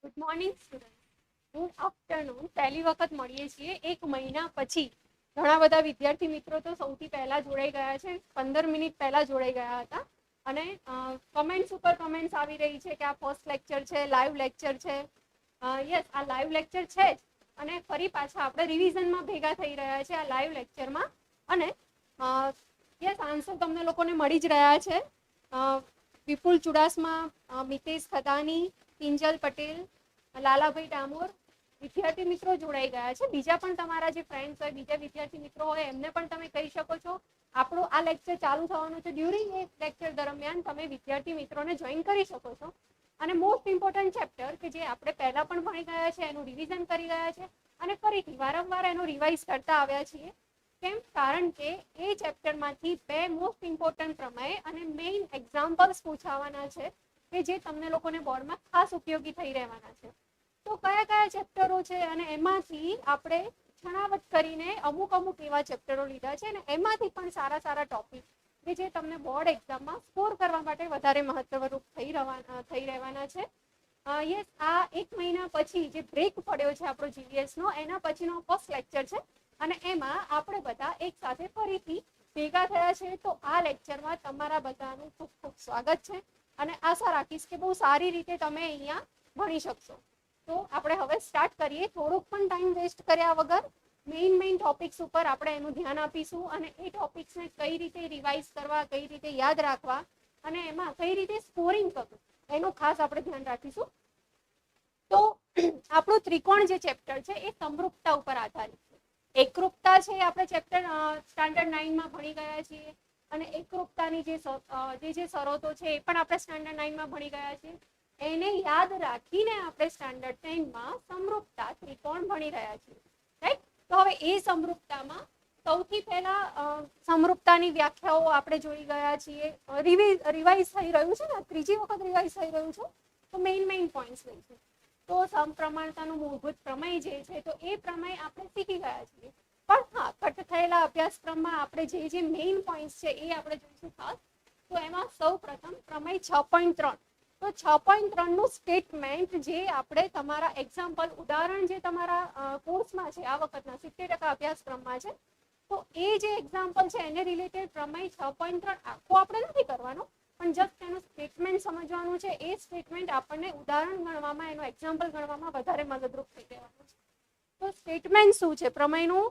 Good morning student, good afternoon. પહેલી વખત મળીએ છીએ 1 મહિના પછી. ઘણા બધા વિદ્યાર્થી મિત્રો તો સૌથી પહેલા જોડાઈ ગયા છે, 15 મિનિટ પહેલા જોડાઈ ગયા હતા અને કમેન્ટ્સ ઉપર કમેન્ટ્સ આવી રહી છે કે આ ફર્સ્ટ લેક્ચર છે, લાઈવ લેક્ચર છે. યસ, આ લાઈવ લેક્ચર છે જ. અને ફરી પાછા આપણે રિવિઝનમાં ભેગા થઈ રહ્યા છે આ લાઈવ લેક્ચરમાં. અને યસ, આન્સર તમને લોકોને મળી જ રહ્યા છે. વિપુલ ચુડાસમા, મિતેશ ખદાની, કિંજલ પટેલ, લાલાભાઈ ડામોર વિદ્યાર્થી મિત્રો જોડાઈ ગયા છે. બીજા પણ તમારા જે ફ્રેન્ડ્સ હોય, બીજા વિદ્યાર્થી મિત્રો હોય, એમને પણ તમે કહી શકો છો. આપણું આ લેક્ચર ચાલુ થવાનું છે. ડ્યુરિંગ એ લેક્ચર દરમિયાન તમે વિદ્યાર્થી મિત્રોને જોઈન કરી શકો છો. અને મોસ્ટ ઇમ્પોર્ટન્ટ ચેપ્ટર કે જે આપણે પહેલા પણ ભણી ગયા છે, એનું રિવિઝન કરી ગયા છે અને ફરીથી વારંવાર એનું રિવાઇઝ કરતા આવ્યા છીએ. કેમ? કારણ કે એ ચેપ્ટરમાંથી 2 મોસ્ટ ઇમ્પોર્ટન્ટ પ્રમેય અને મેઇન એક્ઝામ્પલ્સ પૂછાવાના છે કે જે તમને લોકોને બોર્ડમાં ખાસ ઉપયોગી થઈ રહેવાના છે. તો કયા કયા ચેપ્ટરો છે અને એમાંથી આપણે છણાવટ કરીને અમુક એવા ચેપ્ટરો લીધા છે અને એમાંથી પણ સારા ટોપિક કે જે તમને બોર્ડ એક્ઝામમાં સ્કોર કરવા માટે વધારે મહત્વરૂપ થઈ રહેવાના છે. યસ, આ 1 મહિના પછી જે બ્રેક પડ્યો છે આપણો જીવીએસનો, એના પછીનો ફર્સ્ટ લેક્ચર છે અને એમાં આપણે બધા એક સાથે ફરીથી ભેગા થયા છે. તો આ લેક્ચરમાં તમારા બધાનું ખૂબ ખૂબ સ્વાગત છે અને આશા રાખીશ કે બહુ સારી રીતે તમે અહીંયા ભણી શકશો. તો આપણે હવે સ્ટાર્ટ કરીએ. થોડોક પણ ટાઈમ વેસ્ટ કર્યા વગર મેઇન ટોપિક્સ ઉપર આપણે એનું ધ્યાન આપીશું અને એ ટોપિક્સને કઈ રીતે રિવાઇઝ કરવા, કઈ રીતે યાદ રાખવા અને એમાં કઈ રીતે સ્કોરિંગ કરવું એનું ખાસ આપણે ધ્યાન રાખીશું. તો આપણું ત્રિકોણ જે ચેપ્ટર છે એ સમરૂપતા ઉપર આધારિત છે. એકરૂપતા છે આપણે ચેપ્ટર સ્ટાન્ડર્ડ 9 માં ભણી ગયા છીએ અને એકરૂપતાની જે શરતો છે એ પણ આપણે સ્ટાન્ડર્ડ 9 માં ભણી ગયા છીએ. એને યાદ રાખીને આપણે સ્ટાન્ડર્ડ 10 માં સમરૂપતા ત્રિકોણ ભણી રહ્યા છીએ. રાઈટ? તો હવે એ સમરૂપતામાં સૌથી પહેલા સમરૂપતાની વ્યાખ્યાઓ આપણે જોઈ ગયા છીએ. રિવાઇઝ થઈ રહ્યું છે ને, ત્રીજી વખત રિવાઇઝ થઈ રહ્યું છે. તો મેઇન પોઈન્ટ્સ લઈશું. તો સમપ્રમાણતાનું મૂળભૂત પ્રમેય જે છે તો એ પ્રમેય આપણે શીખી ગયા છીએ. પણ હા, કટ થયેલા અભ્યાસક્રમમાં આપણે જે મેઇન પોઈન્ટ્સ છે એ આપણે જોઈશું ખાસ. તો એમાં સૌ પ્રથમ પ્રમેય 6.3. તો 6.3 નું સ્ટેટમેન્ટ જે આપણે તમારા એક્ઝામ્પલ ઉદાહરણ જે તમારા કોર્સમાં છે, આ વખતના 70% અભ્યાસક્રમમાં છે, તો એ જે એક્ઝામ્પલ છે એને રિલેટેડ પ્રમેય 6.3 આખો આપણે નથી કરવાનો, પણ જસ્ટ એનું સ્ટેટમેન્ટ સમજવાનું છે. એ સ્ટેટમેન્ટ આપણને ઉદાહરણ ગણવામાં, એનો એક્ઝામ્પલ ગણવામાં વધારે મદદરૂપ થઈ રહેવાનું છે. તો સ્ટેટમેન્ટ શું છે? પ્રમેયનું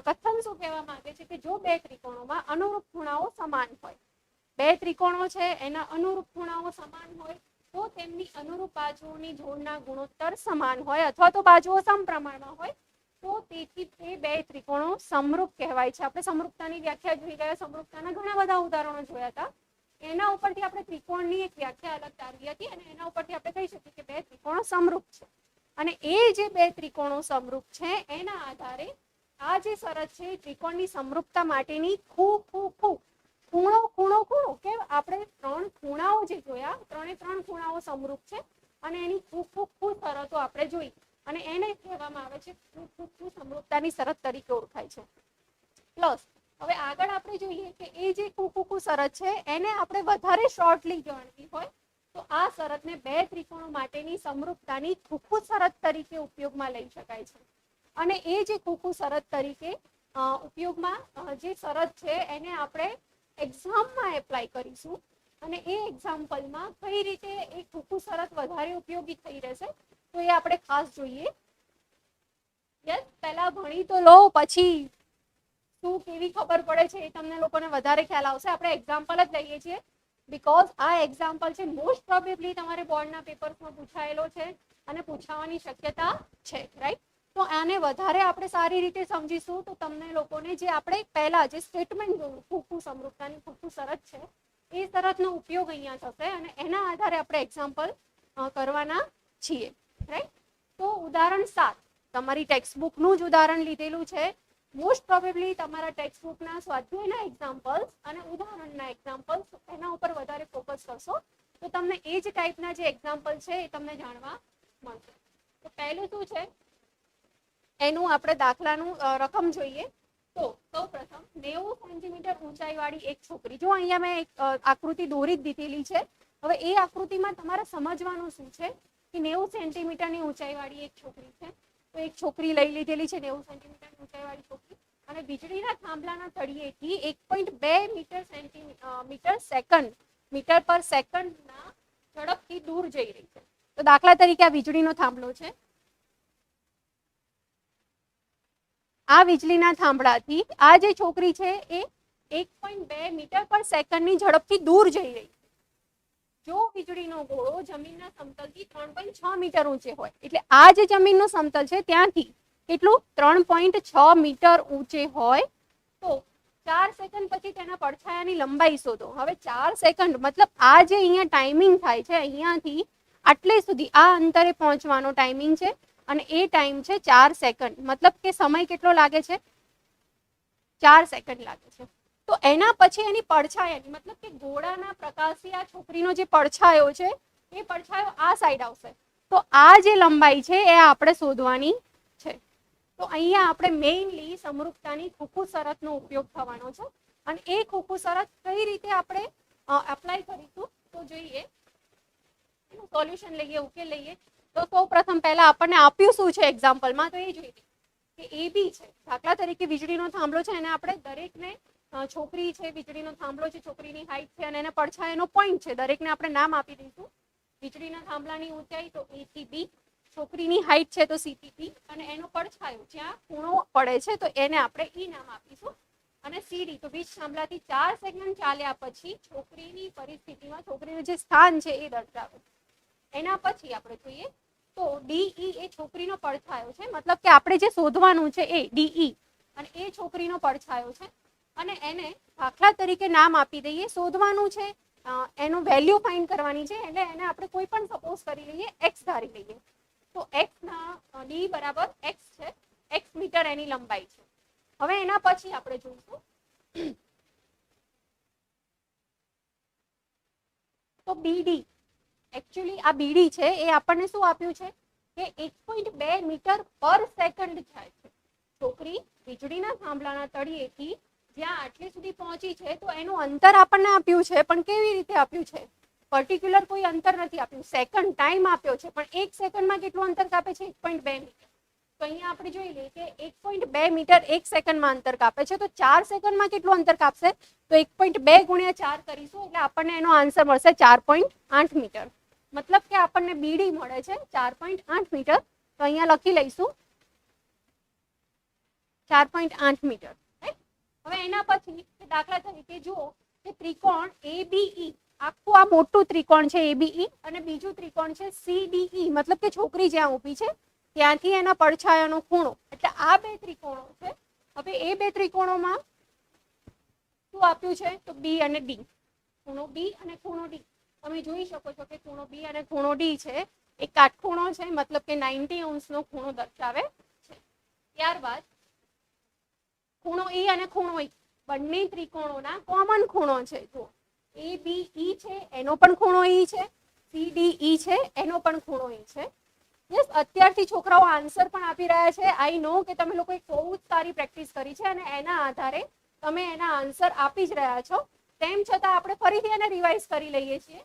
કથન શું કહેવા માંગે છે કે જો 2 ત્રિકોણોમાં અનુરૂપ ખૂણાઓ સમાન હોય, 2 ત્રિકોણો છે એના અનુરૂપ ખૂણાઓ સમાન હોય તો તેમની અનુરૂપ બાજુઓની જોડના ગુણોત્તર સમાન હોય અથવા તો બાજુઓ સમપ્રમાણમાં હોય તો તેથી તે 2 ત્રિકોણો સમરૂપ કહેવાય છે. આપણે સમરૂપતાની વ્યાખ્યા જોઈ ગયા, સમરૂપતાના ઘણા બધા ઉદાહરણો જોયા હતા. એના ઉપરથી આપણે ત્રિકોણની એક વ્યાખ્યા અલગ તારવી હતી અને એના ઉપરથી આપણે કહી શકીએ કે 2 ત્રિકોણો સમરૂપ છે. અને એ જે 2 ત્રિકોણો સમરૂપ છે એના આધારે આ જે શરત છે ત્રિકોણની સમરૂપતા માટેની ખૂણો કે આપણે 3 ખૂણાઓ જે જોયા, 3 ખૂણાઓ સમરૂપ છે અને એની શરતો આપણે જોઈ અને એને કહેવામાં આવે છે સમરૂપતાની શરત તરીકે ઓળખાય છે. પ્લસ હવે આગળ આપણે જોઈએ કે એ જે શરત છે એને આપણે વધારે શોર્ટલી જાણવી હોય તો આ શરતને 2 ત્રિકોણો માટેની સમરૂપતાની શરત તરીકે ઉપયોગમાં લઈ શકાય છે. અને એ જે શરત તરીકે ઉપયોગમાં જે શરત છે એને આપણે એક્ઝામમાં એપ્લાય કરીશું અને એ એક્ઝામ્પલમાં કઈ રીતે એ શરત વધારે ઉપયોગી થઈ રહેશે તો એ આપણે ખાસ જોઈએ. યસ, પહેલા ભણી તો લો, પછી શું કેવી ખબર પડે છે એ તમને લોકોને વધારે ખ્યાલ આવશે. આપણે એક્ઝામ્પલ જ લઈએ છીએ બીકોઝ આ એક્ઝામ્પલ છે મોસ્ટ પ્રોબેબલી તમારે બોર્ડના પેપર્સમાં પૂછાયેલો છે અને પૂછાવાની શક્યતા છે. રાઈટ? તો આને વધારે આપણે સારી રીતે સમજીશું તો તમને લોકોને જે આપણે પહેલા જે સ્ટેટમેન્ટ જોયું સમરૂપતાની શરત છે એ શરતનો ઉપયોગ અહીંયા થશે અને એના આધારે આપણે એક્ઝામ્પલ કરવાના છીએ. રાઈટ? તો ઉદાહરણ 7 તમારી ટેક્સ્ટબુકનું જ ઉદાહરણ લીધેલું છે. મોસ્ટ પ્રોબેબલી તમારા ટેક્સ્ટબુકના સ્વાધ્યાયના એક્ઝામ્પલ્સ અને ઉદાહરણના એક્ઝામ્પલ્સ એના ઉપર વધારે ફોકસ કરશો તો તમને એ જ ટાઈપના જે એક્ઝામ્પલ છે એ તમને જાણવા મળશે. તો પહેલું શું છે એનું આપણે દાખલાનું રકમ જોઈએ. તો સૌપ્રથમ 90 સેન્ટીમીટર ઊંચાઈવાળી એક છોકરી, જો અહીંયા મેં એક આકૃતિ દોરી જ દીધેલી છે. હવે એ આકૃતિમાં તમારે સમજવાનું શું છે કે 90 સેન્ટીમીટરની ઊંચાઈવાળી એક છોકરી છે. તો એક છોકરી લઈ લીધેલી છે 90 સેન્ટીમીટરની ઊંચાઈવાળી છોકરી, અને વીજળીના થાંભલાના તળિયેથી 1.2 મીટર પર સેકન્ડના ઝડપથી દૂર જઈ રહી છે. તો દાખલા તરીકે આ વીજળીનો થાંભલો છે. આ વીજળીના થાંભલાથી આ જે છોકરી છે એ 1.2 મીટર પર સેકન્ડની ઝડપથી દૂર જઈ રહી છે. જો વીજળીનો ગોળો જમીનના સમતલથી 3.6 મીટર ઊંચે હોય, એટલે આ જે જમીનનું સમતલ છે ત્યાંથી કેટલું 3.6 મીટર ઊંચે હોય, તો 4 સેકન્ડ પછી તેના પડછાયાની લંબાઈ શોધો. હવે 4 સેકન્ડ મતલબ આ જે અહીંયા ટાઈમિંગ થાય છે, અહીંયાથી આટલે સુધી આ અંતરે પહોંચવાનો ટાઈમિંગ છે, અને એ ટાઈમ છે 4 સેકન્ડ. મતલબ કે સમય કેટલો લાગે છે? 4 સેકન્ડ લાગે છે. તો એના પછી એની પડછાયાની મતલબ કે ગોળાના પ્રકાશથી આ છોકરીનો જે પડછાયો છે એ પડછાયો આ સાઈડ આવશે. તો આ જે લંબાઈ છે એ આપણે શોધવાની છે. તો અહીંયા આપણે મેઇનલી સમરૂપતાની ખોખુ શરતનો ઉપયોગ થવાનો છે, અને એ ખોખુ શરત કઈ રીતે આપણે એપ્લાય કરીશું તો જોઈએ. એનું સોલ્યુશન લઈએ, ઉકેલ લઈએ. તો સૌપ્રથમ પહેલા આપણને આપ્યું શું છે એક્ઝામ્પલમાં, તો એ જોઈએ કે એ બી છે. દાખલા તરીકે વીજળીનો થાંભલો છે, એને આપણે દરેકને છોકરી છે, વીજળીનો થાંભલો છે, છોકરીની હાઈટ છે, અને એને પડછાયાનો પોઈન્ટ છે, દરેકને આપણે નામ આપી દઈશું. વીજળીના થાંભલાની ઊંચાઈ તો A થી B, છોકરીની હાઈટ છે તો C થી B, અને એનો પડછાયો જ્યાં ખૂણો પડે છે તો એને આપણે E નામ આપીશું. અને CD તો વીજ થાંભલાથી 4 સેકન્ડ ચાલ્યા પછી છોકરીની પરિસ્થિતિમાં છોકરીનું જે સ્થાન છે એ દર્શાવે. એના પછી આપણે જોઈએ તો DE એ છોકરીનો પડછાયો છે, મતલબ કે આપણે જે શોધવાનું છે એ DE, અને એ છોકરીનો પડછાયો છે, અને એને દાખલા તરીકે નામ આપી દઈએ. શોધવાનું છે, એનું વેલ્યુ ફાઇન્ડ કરવાની છે, એટલે એને આપણે કોઈ પણ સપોઝ કરી લઈએ, x ધારી લઈએ. તો x ના d બરાબર x છે, x મીટર એની લંબાઈ છે. હવે એના પછી આપણે જોઈશું તો BD. એકચ્યુઅલી આ BD છે એ આપણને શું આપ્યું છે કે 1.2 મીટર પર સેકન્ડ થાય છે. છોકરી વીજળીના થાંભલાના તળિયેથી જ્યાં આટલે સુધી પહોંચી છે તો એનું અંતર આપણને આપ્યું છે, પણ કેવી રીતે આપ્યું છે? પર્ટિક્યુલર કોઈ અંતર નથી આપ્યું, સેકન્ડ ટાઈમ આપ્યો છે, પણ 1 સેકન્ડમાં કેટલું અંતર કાપે છે? 1.2 મીટર. તો અહીંયા આપણે જોઈ લઈએ કે 1.2 મીટર 1 સેકન્ડમાં અંતર કાપે છે, તો 4 સેકન્ડમાં કેટલું અંતર કાપશે? તો 1.2 ગુણ્યા 4 કરીશું એટલે આપણને એનો આન્સર મળશે 4.8 મીટર. મતલબ કે આપણને BD મળે છે 4.8 મીટર. તો અહીંયા લખી લઈશું 4.8 મીટર. હવે એના પછી દાખલા તરીકે જુઓ કે ત્રિકોણ ABE, આખું આ મોટું ત્રિકોણ છે ABE, અને બીજું ત્રિકોણ છે CDE, મતલબ કે છોકરી જ્યાં ઊભી છે ત્યાંથી એના પડછાયાનો ખૂણો. એટલે આ બે ત્રિકોણો છે. હવે એ બે ત્રિકોણોમાં શું આપ્યું છે તો B અને D, ખૂણો B અને ખૂણો D. તમે જોઈ શકો છો કે ખૂણો B અને ખૂણો D છે એ કાટખૂણો છે, મતલબ કે 90 અંશનો ખૂણો દર્શાવે છે. ત્યારબાદ ખૂણો E અને ખૂણો E બંને ત્રિકોણોના કોમન ખૂણો છે. જો ABE છે એનો પણ ખૂણો E છે, CDE છે એનો પણ ખૂણો E છે. યસ, અત્યારથી છોકરાઓ આન્સર પણ આપી રહ્યા છે. આઈ નો કે તમે લોકોએ બહુ જ સારી પ્રેક્ટિસ કરી છે અને એના આધારે તમે એના આન્સર આપી જ રહ્યા છો. તેમ છતાં આપણે ફરીથી એને રિવાઇઝ કરી લઈએ છીએ.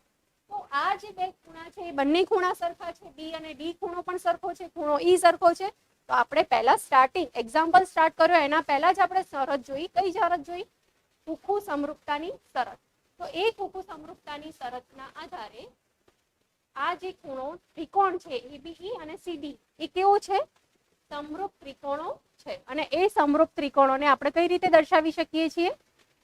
તો આ જે બે ખૂણા છે એ બંને ખૂણા સરખા છે, B અને D ખૂણો પણ સરખો છે, ખૂણો E સરખો છે. તો આપણે પહેલા સ્ટાર્ટિંગ એક્ઝામ્પલ સ્ટાર્ટ કર્યો એના પહેલા જ આપણે શરત જોઈ. કઈ શરત જોઈ? ખોખુ સમરૂપતાની શરત. તો એ ખોખુ સમરૂપતાની શરતના આધારે આ જે ખૂણો ત્રિકોણ છે ABE અને CD એ કેવો છે? સમરૂપ ત્રિકોણો છે. અને એ સમરૂપ ત્રિકોણોને આપણે કઈ રીતે દર્શાવી શકીએ છીએ?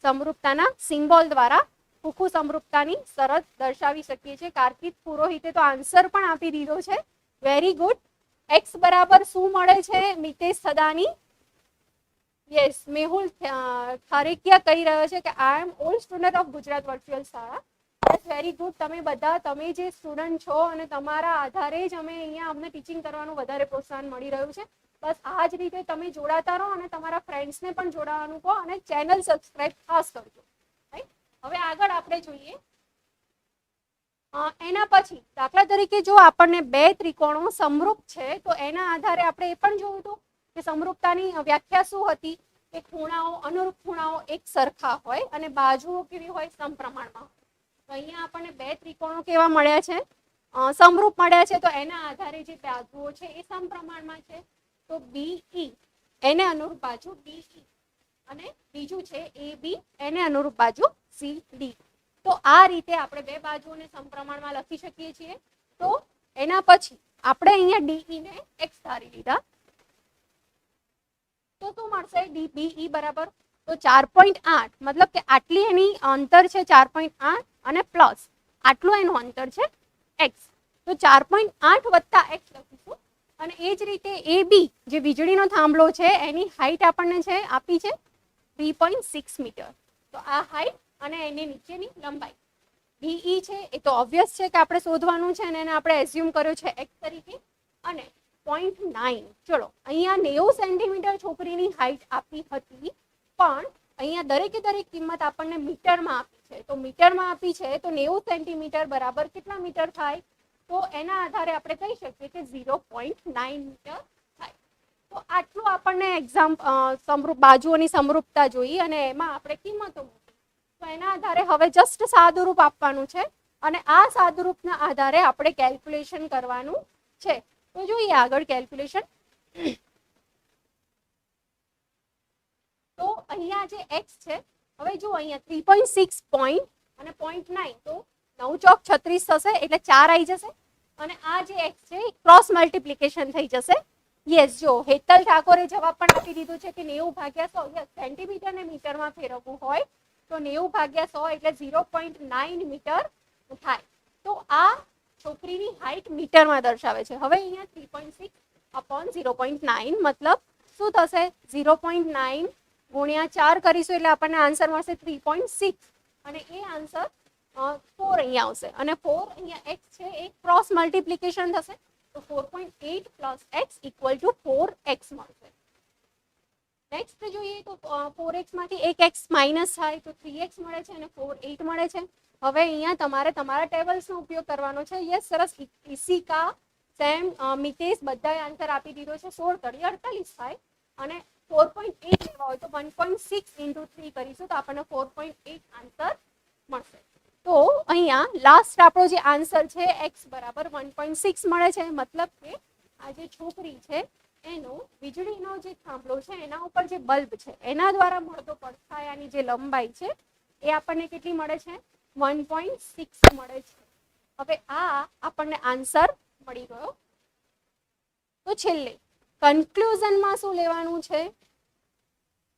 સમરૂપતાના સિમ્બોલ દ્વારા ખોખુ સમરૂપતાની શરત દર્શાવી શકીએ છીએ. કાર્તિક પુરોહિતે તો આન્સર પણ આપી દીધો છે. Very good. x બરાબર શું મળે છે મિતેશ સદાની? યસ, મેહુલ ખારેકિયા કહી રહ્યો છે કે I am old student of Gujarat virtual શાળા. Yes, very good. તમે બધા તમે જે સ્ટુડન્ટ છો અને તમારા આધારે જ અમે અહીંયા અમને ટીચિંગ કરવાનું વધારે પ્રોત્સાહન મળી રહ્યું છે. બસ આ જ રીતે તમે જોડાતા રહો અને તમારા ફ્રેન્ડ્સને પણ જોડાવાનું કહો અને ચેનલ સબસ્ક્રાઇબ ખાસ કરજો. રાઈટ. હવે આગળ આપણે જોઈએ એના પછી દાખલા તરીકે જો આપણને બે ત્રિકોણો સમરૂપ છે તો એના આધારે આપણે એ પણ જોયું હતું કે સમરૂપતાની વ્યાખ્યા શું હતી કે ખૂણાઓ અનુરૂપ ખૂણાઓ એક સરખા હોય અને બાજુઓ કેવી હોય? સમપ્રમાણમાં. તો અહીંયા આપણને બે ત્રિકોણો કેવા મળ્યા છે? સમરૂપ મળ્યા છે તો એના આધારે જે બાજુઓ છે એ સમપ્રમાણમાં છે. તો BE એને અનુરૂપ બાજુ DE અને બીજું છે AB એને અનુરૂપ બાજુ CD. તો આ રીતે આપણે બે બાજુઓને સમપ્રમાણમાં લખી શકીએ છીએ. તો એના પછી આપણે અહીંયા DE ને x ધારી લીધા તો શું મળશે DBE બરાબર તો 4.8 મતલબ કે આટલી એની અંતર છે 4.8 અને પ્લસ આટલું એનું અંતર છે x. તો 4.8 વત્તા x લખીશું. અને એ જ રીતે AB જે વીજળીનો થાંભલો છે એની હાઈટ આપણને છે આપી છે 3.6 મીટર. તો આ હાઈટ અને એની નીચેની લંબાઈ DE છે એ તો ઓબ્વિયસ છે કે આપણે શોધવાનું છે અને એને આપણે એઝ્યુમ કર્યો છે x તરીકે. અને 0.9 ચલો અહીંયા 90 સેન્ટીમીટર છોકરીની હાઈટ આપી હતી પણ અહીંયા દરેકે દરેક કિંમત આપણને મીટરમાં આપી છે. તો મીટરમાં આપી છે તો 90 સેન્ટીમીટર બરાબર કેટલા મીટર થાય તો એના આધારે આપણે કહી શકીએ કે 0.9 મીટર થાય. તો આટલું આપણને સમરૂપ બાજુઓની સમરૂપતા જોઈ અને એમાં આપણે કિંમતો મૂકી. તો એના આધારે હવે જસ્ટ સાદુરૂપ આપવાનું છે અને આ સાદુરૂપના આધારે આપણે કેલ્ક્યુલેશન કરવાનું છે. તો જોઈએ આગળ કેલ્ક્યુલેશન. તો અહીંયા જે x છે હવે જો અહીંયા 3.6 પોઈન્ટ અને 0.9 તો 9 ચોક 36 થશે એટલે 4 આવી જશે અને આ જે x છે ક્રોસ મલ્ટીપ્લિકેશન થઈ જશે. યસ જો હેતલ ઠાકોરે જવાબ પણ આપી દીધો છે કે 90/100 યસ સેન્ટીમીટર ને મીટરમાં ફેરવવું હોય તો 90/100 એટલે 0.9 મીટર થાય. તો આ છોકરીની હાઈટ મીટરમાં દર્શાવે છે. હવે અહીંયા 3.6 upon 0.9 મતલબ શું થશે 0.9 ગુણ્યા 4 કરીશું એટલે આપણને આન્સર મળશે 3.6 અને એ આન્સર 4 અહીંયા આવશે અને 4 અહીંયા x છે એ ક્રોસ મલ્ટીપ્લિકેશન થશે તો 4.8 plus x equal to 4x મળશે. નેક્સ્ટ જોઈએ તો 4x માંથી એક x માઇનસ થાય તો 3x મળે છે અને 4 8 મળે છે. હવે અહીંયા તમારે તમારા ટેબલ્સનો ઉપયોગ કરવાનો છે. યસ સરસ ઈશિકા સેમ મિતેશ બધાએ આન્સર આપી દીધો છે. 16 * 48 થાય અને 4.8 લેવા હોય તો 1.6 into 3 કરીશું તો આપણને 4.8 આન્સર મળશે. તો અહીંયા લાસ્ટ આપણો જે આન્સર છે x બરાબર 1.6 મળે છે. મતલબ કે આ જે છોકરી છે એનો વીજળીનો જે થાંભલો છે એના ઉપર જે બલ્બ છે એના દ્વારા મળતો પડછાયાની જે લંબાઈ છે એ આપણને કેટલી મળે છે 1.6 મળે છે. હવે આ આપણને આન્સર મળી ગયો. તો છેલ્લે કન્ક્લુઝનમાં શું લેવાનું છે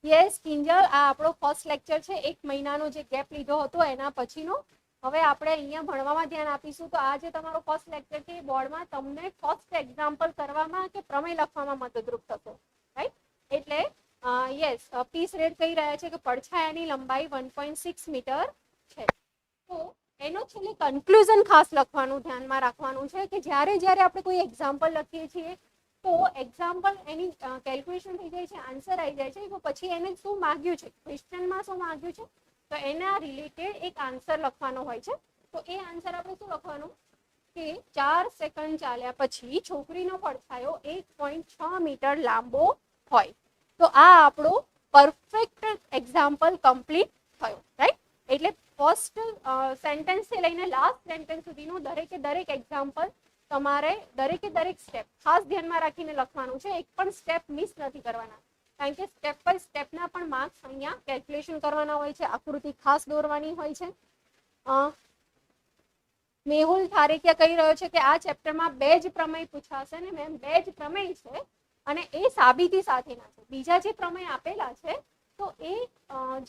યસ કિંજલ આ આપણો ફર્સ્ટ લેક્ચર છે. 1 મહિનાનો જે ગેપ લીધો હતો એના પછીનો. હવે આપણે અહીંયા ભણવામાં ધ્યાન આપીશું. તો આ જે તમારો ફર્સ્ટ લેક્ચર છે એ બોર્ડમાં તમને ફર્સ્ટ એક્ઝામ્પલ કરવામાં કે પ્રમેય લખવામાં મદદરૂપ થશે રાઈટ. એટલે યસ પીસ રેડ કહી રહ્યા છે કે પડછાયાની લંબાઈ 1.6 મીટર છે. તો એનો છેલ્લે કન્ક્લુઝન ખાસ લખવાનું ધ્યાનમાં રાખવાનું છે કે જ્યારે આપણે કોઈ એક્ઝામ્પલ લખીએ છીએ તો એક્ઝામ્પલ એની કેલ્ક્યુલેશન થઈ જાય છે આન્સર આવી જાય છે તો પછી એને શું માંગ્યું છે ક્વેશ્ચનમાં શું માંગ્યું છે તો એના રિલેટેડ એક આન્સર લખવાનો હોય છે. તો એ આન્સર આપણે શું લખવાનું કે 4 સેકન્ડ ચાલ્યા પછી છોકરીનો પડછાયો 1.6 મીટર લાંબો હોય. તો આ આપણો પરફેક્ટ એક્ઝામ્પલ કમ્પ્લીટ થયો રાઈટ. એટલે ફર્સ્ટ સેન્ટેન્સથી લઈને લાસ્ટ સેન્ટેન્સ સુધીનું દરેક એક્ઝામ્પલ તમારે દરેક સ્ટેપ ખાસ ધ્યાનમાં રાખીને લખવાનું છે. એક પણ સ્ટેપ મિસ નથી કરવાના કારણ કે સ્ટેપ બાય સ્ટેપના પણ માર્ક્સ અહીંયા કેલ્ક્યુલેશન કરવાના હોય છે. આકૃતિ ખાસ દોરવાની હોય છે. મેહુલ થારેકિયા કહી રહ્યો છે કે આ ચેપ્ટરમાં 2 જ પ્રમેય પૂછાશે ને મેમ 2 જ પ્રમેય છે અને એ સાબિતી સાથેના છે. બીજા જે પ્રમેય આપેલા છે તો એ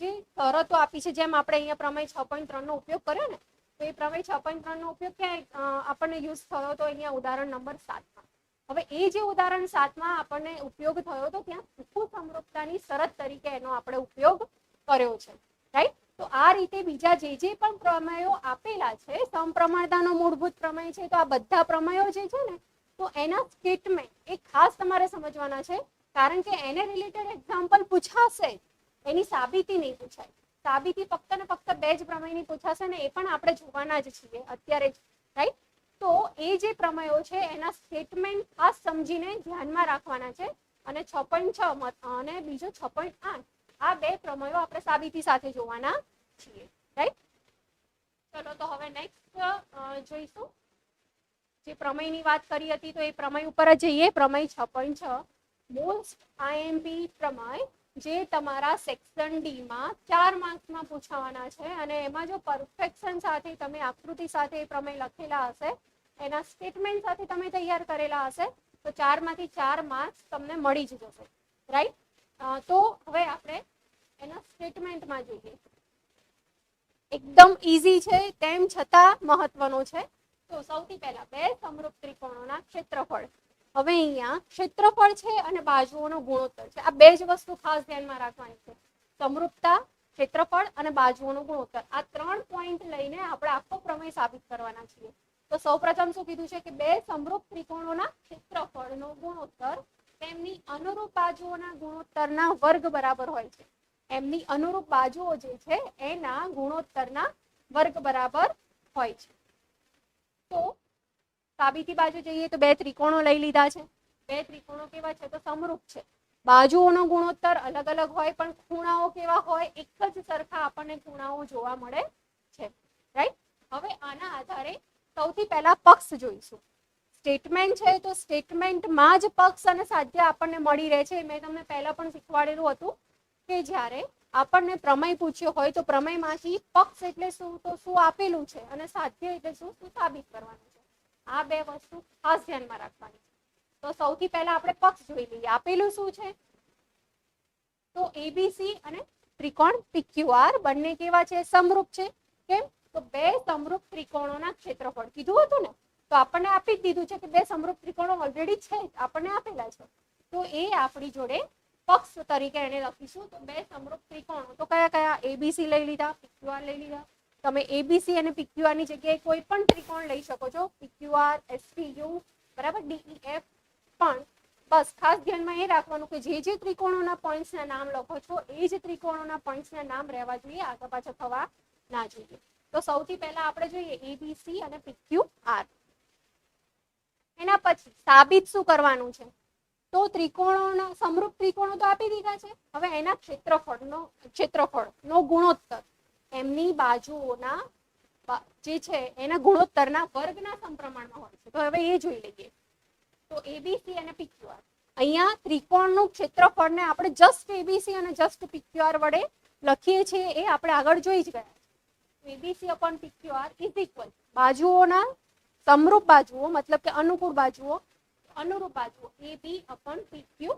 જે શરતો આપી છે જેમ આપણે અહીંયા પ્રમેય 6.3 નો ઉપયોગ કર્યો ને તો એ પ્રમેય 6.3 નો ઉપયોગ ક્યાં આપણને યુઝ થયો તો અહીંયા ઉદાહરણ નંબર 7માં. હવે એ જે ઉદાહરણ 7માં આપણને ઉપયોગ થયો તો ત્યાં સુખુ સમરૂપતાની શરત તરીકે એનો આપણે ઉપયોગ કર્યો છે રાઈટ. તો આ રીતે બીજા જે પણ પ્રમેયો આપેલા છે સમપ્રમાણતાનો મૂળભૂત પ્રમેય છે તો આ બધા પ્રમેયો જે છે ને તો એના સ્ટેટમેન્ટ એ ખાસ તમારે સમજવાના છે કારણ કે એને રિલેટેડ એક્ઝામ્પલ પૂછાશે એની સાબિતી નહીં પૂછાય. સાબિતી ફક્ત ને ફક્ત 2 જ પ્રમેયની પૂછાશે ને એ પણ આપણે જોવાના જ છીએ અત્યારે જ રાઈટ. તો એ જે પ્રમેયો છે એના સ્ટેટમેન્ટ ખાસ સમજીને ધ્યાનમાં રાખવાના છે અને 6.6 અને બીજો 6.8 આ 2 પ્રમેયો આપણે સાબિતી સાથે જોવાના છીએ રાઈટ. ચલો તો હવે નેક્સ્ટ જોઈશું જે પ્રમેયની વાત કરી હતી તો એ પ્રમેય ઉપર જ જઈએ. પ્રમેય 6.6 મોસ્ટ આઈએમપી પ્રમેય જે તમારા સેક્શન ડી માં 4 માર્ક્સમાં પૂછાવાના છે અને એમાં જો પરફેક્શન સાથે તમે આકૃતિ સાથે એ પ્રમેય લખેલા હશે, એના સ્ટેટમેન્ટ સાથે તમે તૈયાર કરેલા હશે તો 4 માંથી 4 માર્ક્સ તમને મળી જ જશે. રાઈટ? તો હવે આપણે એના સ્ટેટમેન્ટમાં જોઈએ. એકદમ ઈઝી છે તેમ છતાં મહત્વનો છે. તો સૌથી પહેલા બે સમરૂપ ત્રિકોણોના ક્ષેત્રફળ. હવે અહીંયા ક્ષેત્રફળ છે અને બાજુઓનો ગુણોત્તર છે. આ બે જ વસ્તુ ખાસ ધ્યાનમાં રાખવાની છે. સમરૂપતા, ક્ષેત્રફળ અને બાજુઓનો ગુણોત્તર. આ 3 પોઈન્ટ લઈને આપણે આખો પ્રમેય સાબિત કરવાના છીએ. તો સૌપ્રથમ શું કીધું છે કે બે સમરૂપ ત્રિકોણોના ક્ષેત્રફળનો ગુણોત્તર તેમની અનુરૂપ બાજુઓના ગુણોત્તરના વર્ગ બરાબર હોય છે. એમની અનુરૂપ બાજુઓ જે છે એના ગુણોત્તરના વર્ગ બરાબર હોય છે. તો સાબિતી બાજુ જઈએ તો બે ત્રિકોણો લઈ લીધા છે. બે ત્રિકોણો કેવા છે તો સમરૂપ છે. બાજુઓનો ગુણોત્તર અલગ અલગ હોય પણ ખૂણાઓ કેવા હોય? એક જ સરખા આપણને ખૂણાઓ જોવા મળે છે. રાઈટ? હવે આના આધારે સૌથી પહેલા પક્ષ જોઈશું. સ્ટેટમેન્ટ છે તો સ્ટેટમેન્ટમાં જ પક્ષ અને સાધ્ય આપણને મળી રહે છે. મેં તમને પહેલા પણ શીખવાડેલું હતું કે જ્યારે આપણને પ્રમેય પૂછ્યો હોય તો પ્રમેયમાંથી પક્ષ એટલે શું તો શું આપેલું છે અને સાધ્ય એટલે શું શું સાબિત કરવાનું છે. આ બે વસ્તુ ખાસ ધ્યાનમાં રાખવાની છે. તો સૌથી પહેલા આપણે પક્ષ જોઈ લઈએ. આપેલું શું છે તો એબીસી અને ત્રિકોણ પીક્યુઆર બંને કેવા છે? સમરૂપ છે. કેમ? તો બે સમરૂપ ત્રિકોણોના ક્ષેત્રફળ કીધું હતું ને, તો આપણને આપી જ દીધું છે કે બે સમરૂપ ત્રિકોણો ઓલરેડી છે, આપણને આપેલા છે. તો એ આપણી જોડે પક્ષ તરીકે એને લખીશું. તો બે સમરૂપ ત્રિકોણો તો કયા કયા? એબીસી લઈ લીધા, પીક્યુઆર લઈ લીધા. તમે એબીસી અને પીક્યુઆર ની જગ્યાએ કોઈ પણ ત્રિકોણ લઈ શકો છો. પીક્યુઆર, એસપીયુ, બરાબર, ડીઈએફ પણ. બસ ખાસ ધ્યાનમાં એ રાખવાનું કે જે જે ત્રિકોણોના પોઈન્ટ્સના નામ લખો છો એ જ ત્રિકોણોના પોઈન્ટ્સના નામ રહેવા જોઈએ, આગળ પાછળ થવા ના જોઈએ. તો સૌથી પહેલા આપણે જોઈએ એબીસી અને પીક્યુઆર. એના પછી સાબિત શું કરવાનું છે તો ત્રિકોણોના સમરૂપ ત્રિકોણો તો આપી દીધા છે. હવે એના ક્ષેત્રફળનો ગુણોત્તર એમની બાજુઓના જે છે એના ગુણોત્તરના વર્ગના સમપ્રમાણમાં હોય છે. તો હવે એ જોઈ લઈએ. તો એબીસી અને પીક્યુઆર. અહીંયા ત્રિકોણનું ક્ષેત્રફળને આપણે જસ્ટ એબીસી અને જસ્ટ પીક્યુઆર વડે લખીએ છીએ. એ આપણે આગળ જોઈ જ ગયા. ABC upon PQR is equal બાજુઓના સમરૂપ બાજુઓ મતલબ કે અનુકૂળ બાજુઓ, અનુરૂપ બાજુઓ AB અપોન PQ,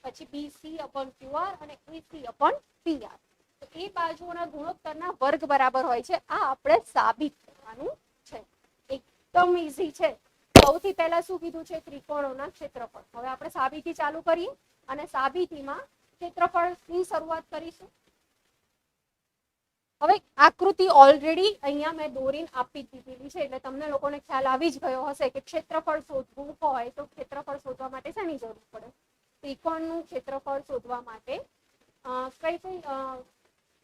પછી BC અપોન QR અને AC અપોન PR. તો એ બાજુઓના ગુણોત્તરના વર્ગ બરાબર હોય છે. આ આપણે સાબિત કરવાનું છે. એકદમ ઈઝી છે. સૌથી પહેલા શું કીધું છે? ત્રિકોણોના ક્ષેત્રફળ. હવે આપણે સાબિતી ચાલુ કરીએ અને સાબિતીમાં ક્ષેત્રફળની શરૂઆત કરીશું. હવે આકૃતિ ઓલરેડી અહીંયા મેં દોરીને આપી દીધેલી છે એટલે તમને લોકોને ખ્યાલ આવી જ ગયો હશે કે ક્ષેત્રફળ શોધવું હોય તો ક્ષેત્રફળ શોધવા માટે શેની જરૂર પડે? ત્રિકોણનું ક્ષેત્રફળ શોધવા માટે કઈ કઈ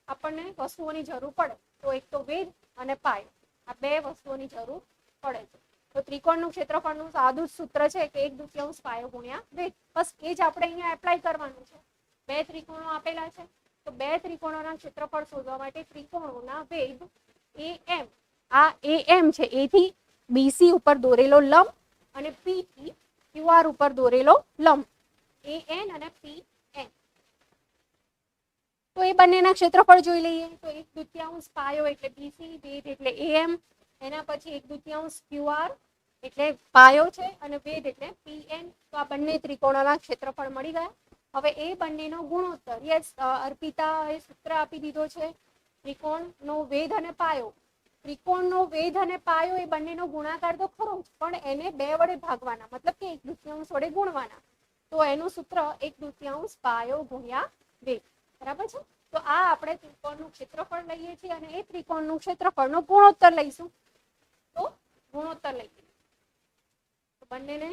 આપણને વસ્તુઓની જરૂર પડે? તો એક તો વેધ અને પાયો. આ બે વસ્તુઓની જરૂર પડે છે. તો ત્રિકોણનું ક્ષેત્રફળનું સાદું સૂત્ર છે કે 1/2 પાયો ગુણ્યા વેધ. બસ એ જ આપણે અહીંયા એપ્લાય કરવાનું છે. બે ત્રિકોણો આપેલા છે તો બે ત્રિકોણોના ક્ષેત્રફળ શોધવા માટે ત્રિકોણોના વેધ AM, આ AM છે એ થી BC ઉપર દોરેલો લંબ અને P થી QR ઉપર દોરેલો લંબ, AN અને PN. તો એ બંનેના ક્ષેત્રફળ જોઈ લઈએ. તો 1/2 પાયો એટલે BC, વેધ એટલે AM, એના પછી 1/2 QR એટલે પાયો છે અને વેધ એટલે PN. તો આ બંને ત્રિકોણોના ક્ષેત્રફળ મળી ગયા. હવે એ બંનેનો ગુણોત્તર. યસ, અર્પિતા એ સૂત્ર આપી દીધો છે. ત્રિકોણનો વેધ અને પાયો. ત્રિકોણનો વેધ અને પાયો એ બંનેનો ગુણાકાર તો ખરો જ પણ એને 2 વડે ભાગવાના મતલબ કે 1/2 વડે ગુણવાના. તો એનું સૂત્ર 1/2 પાયો ગુણ્યા વેધ. બરાબર છે? તો આ આપણે ત્રિકોણનું ક્ષેત્રફળ લઈએ છીએ અને એ ત્રિકોણનું ક્ષેત્રફળનો ગુણોત્તર લઈશું. તો ગુણોત્તર લઈએ તો બંનેને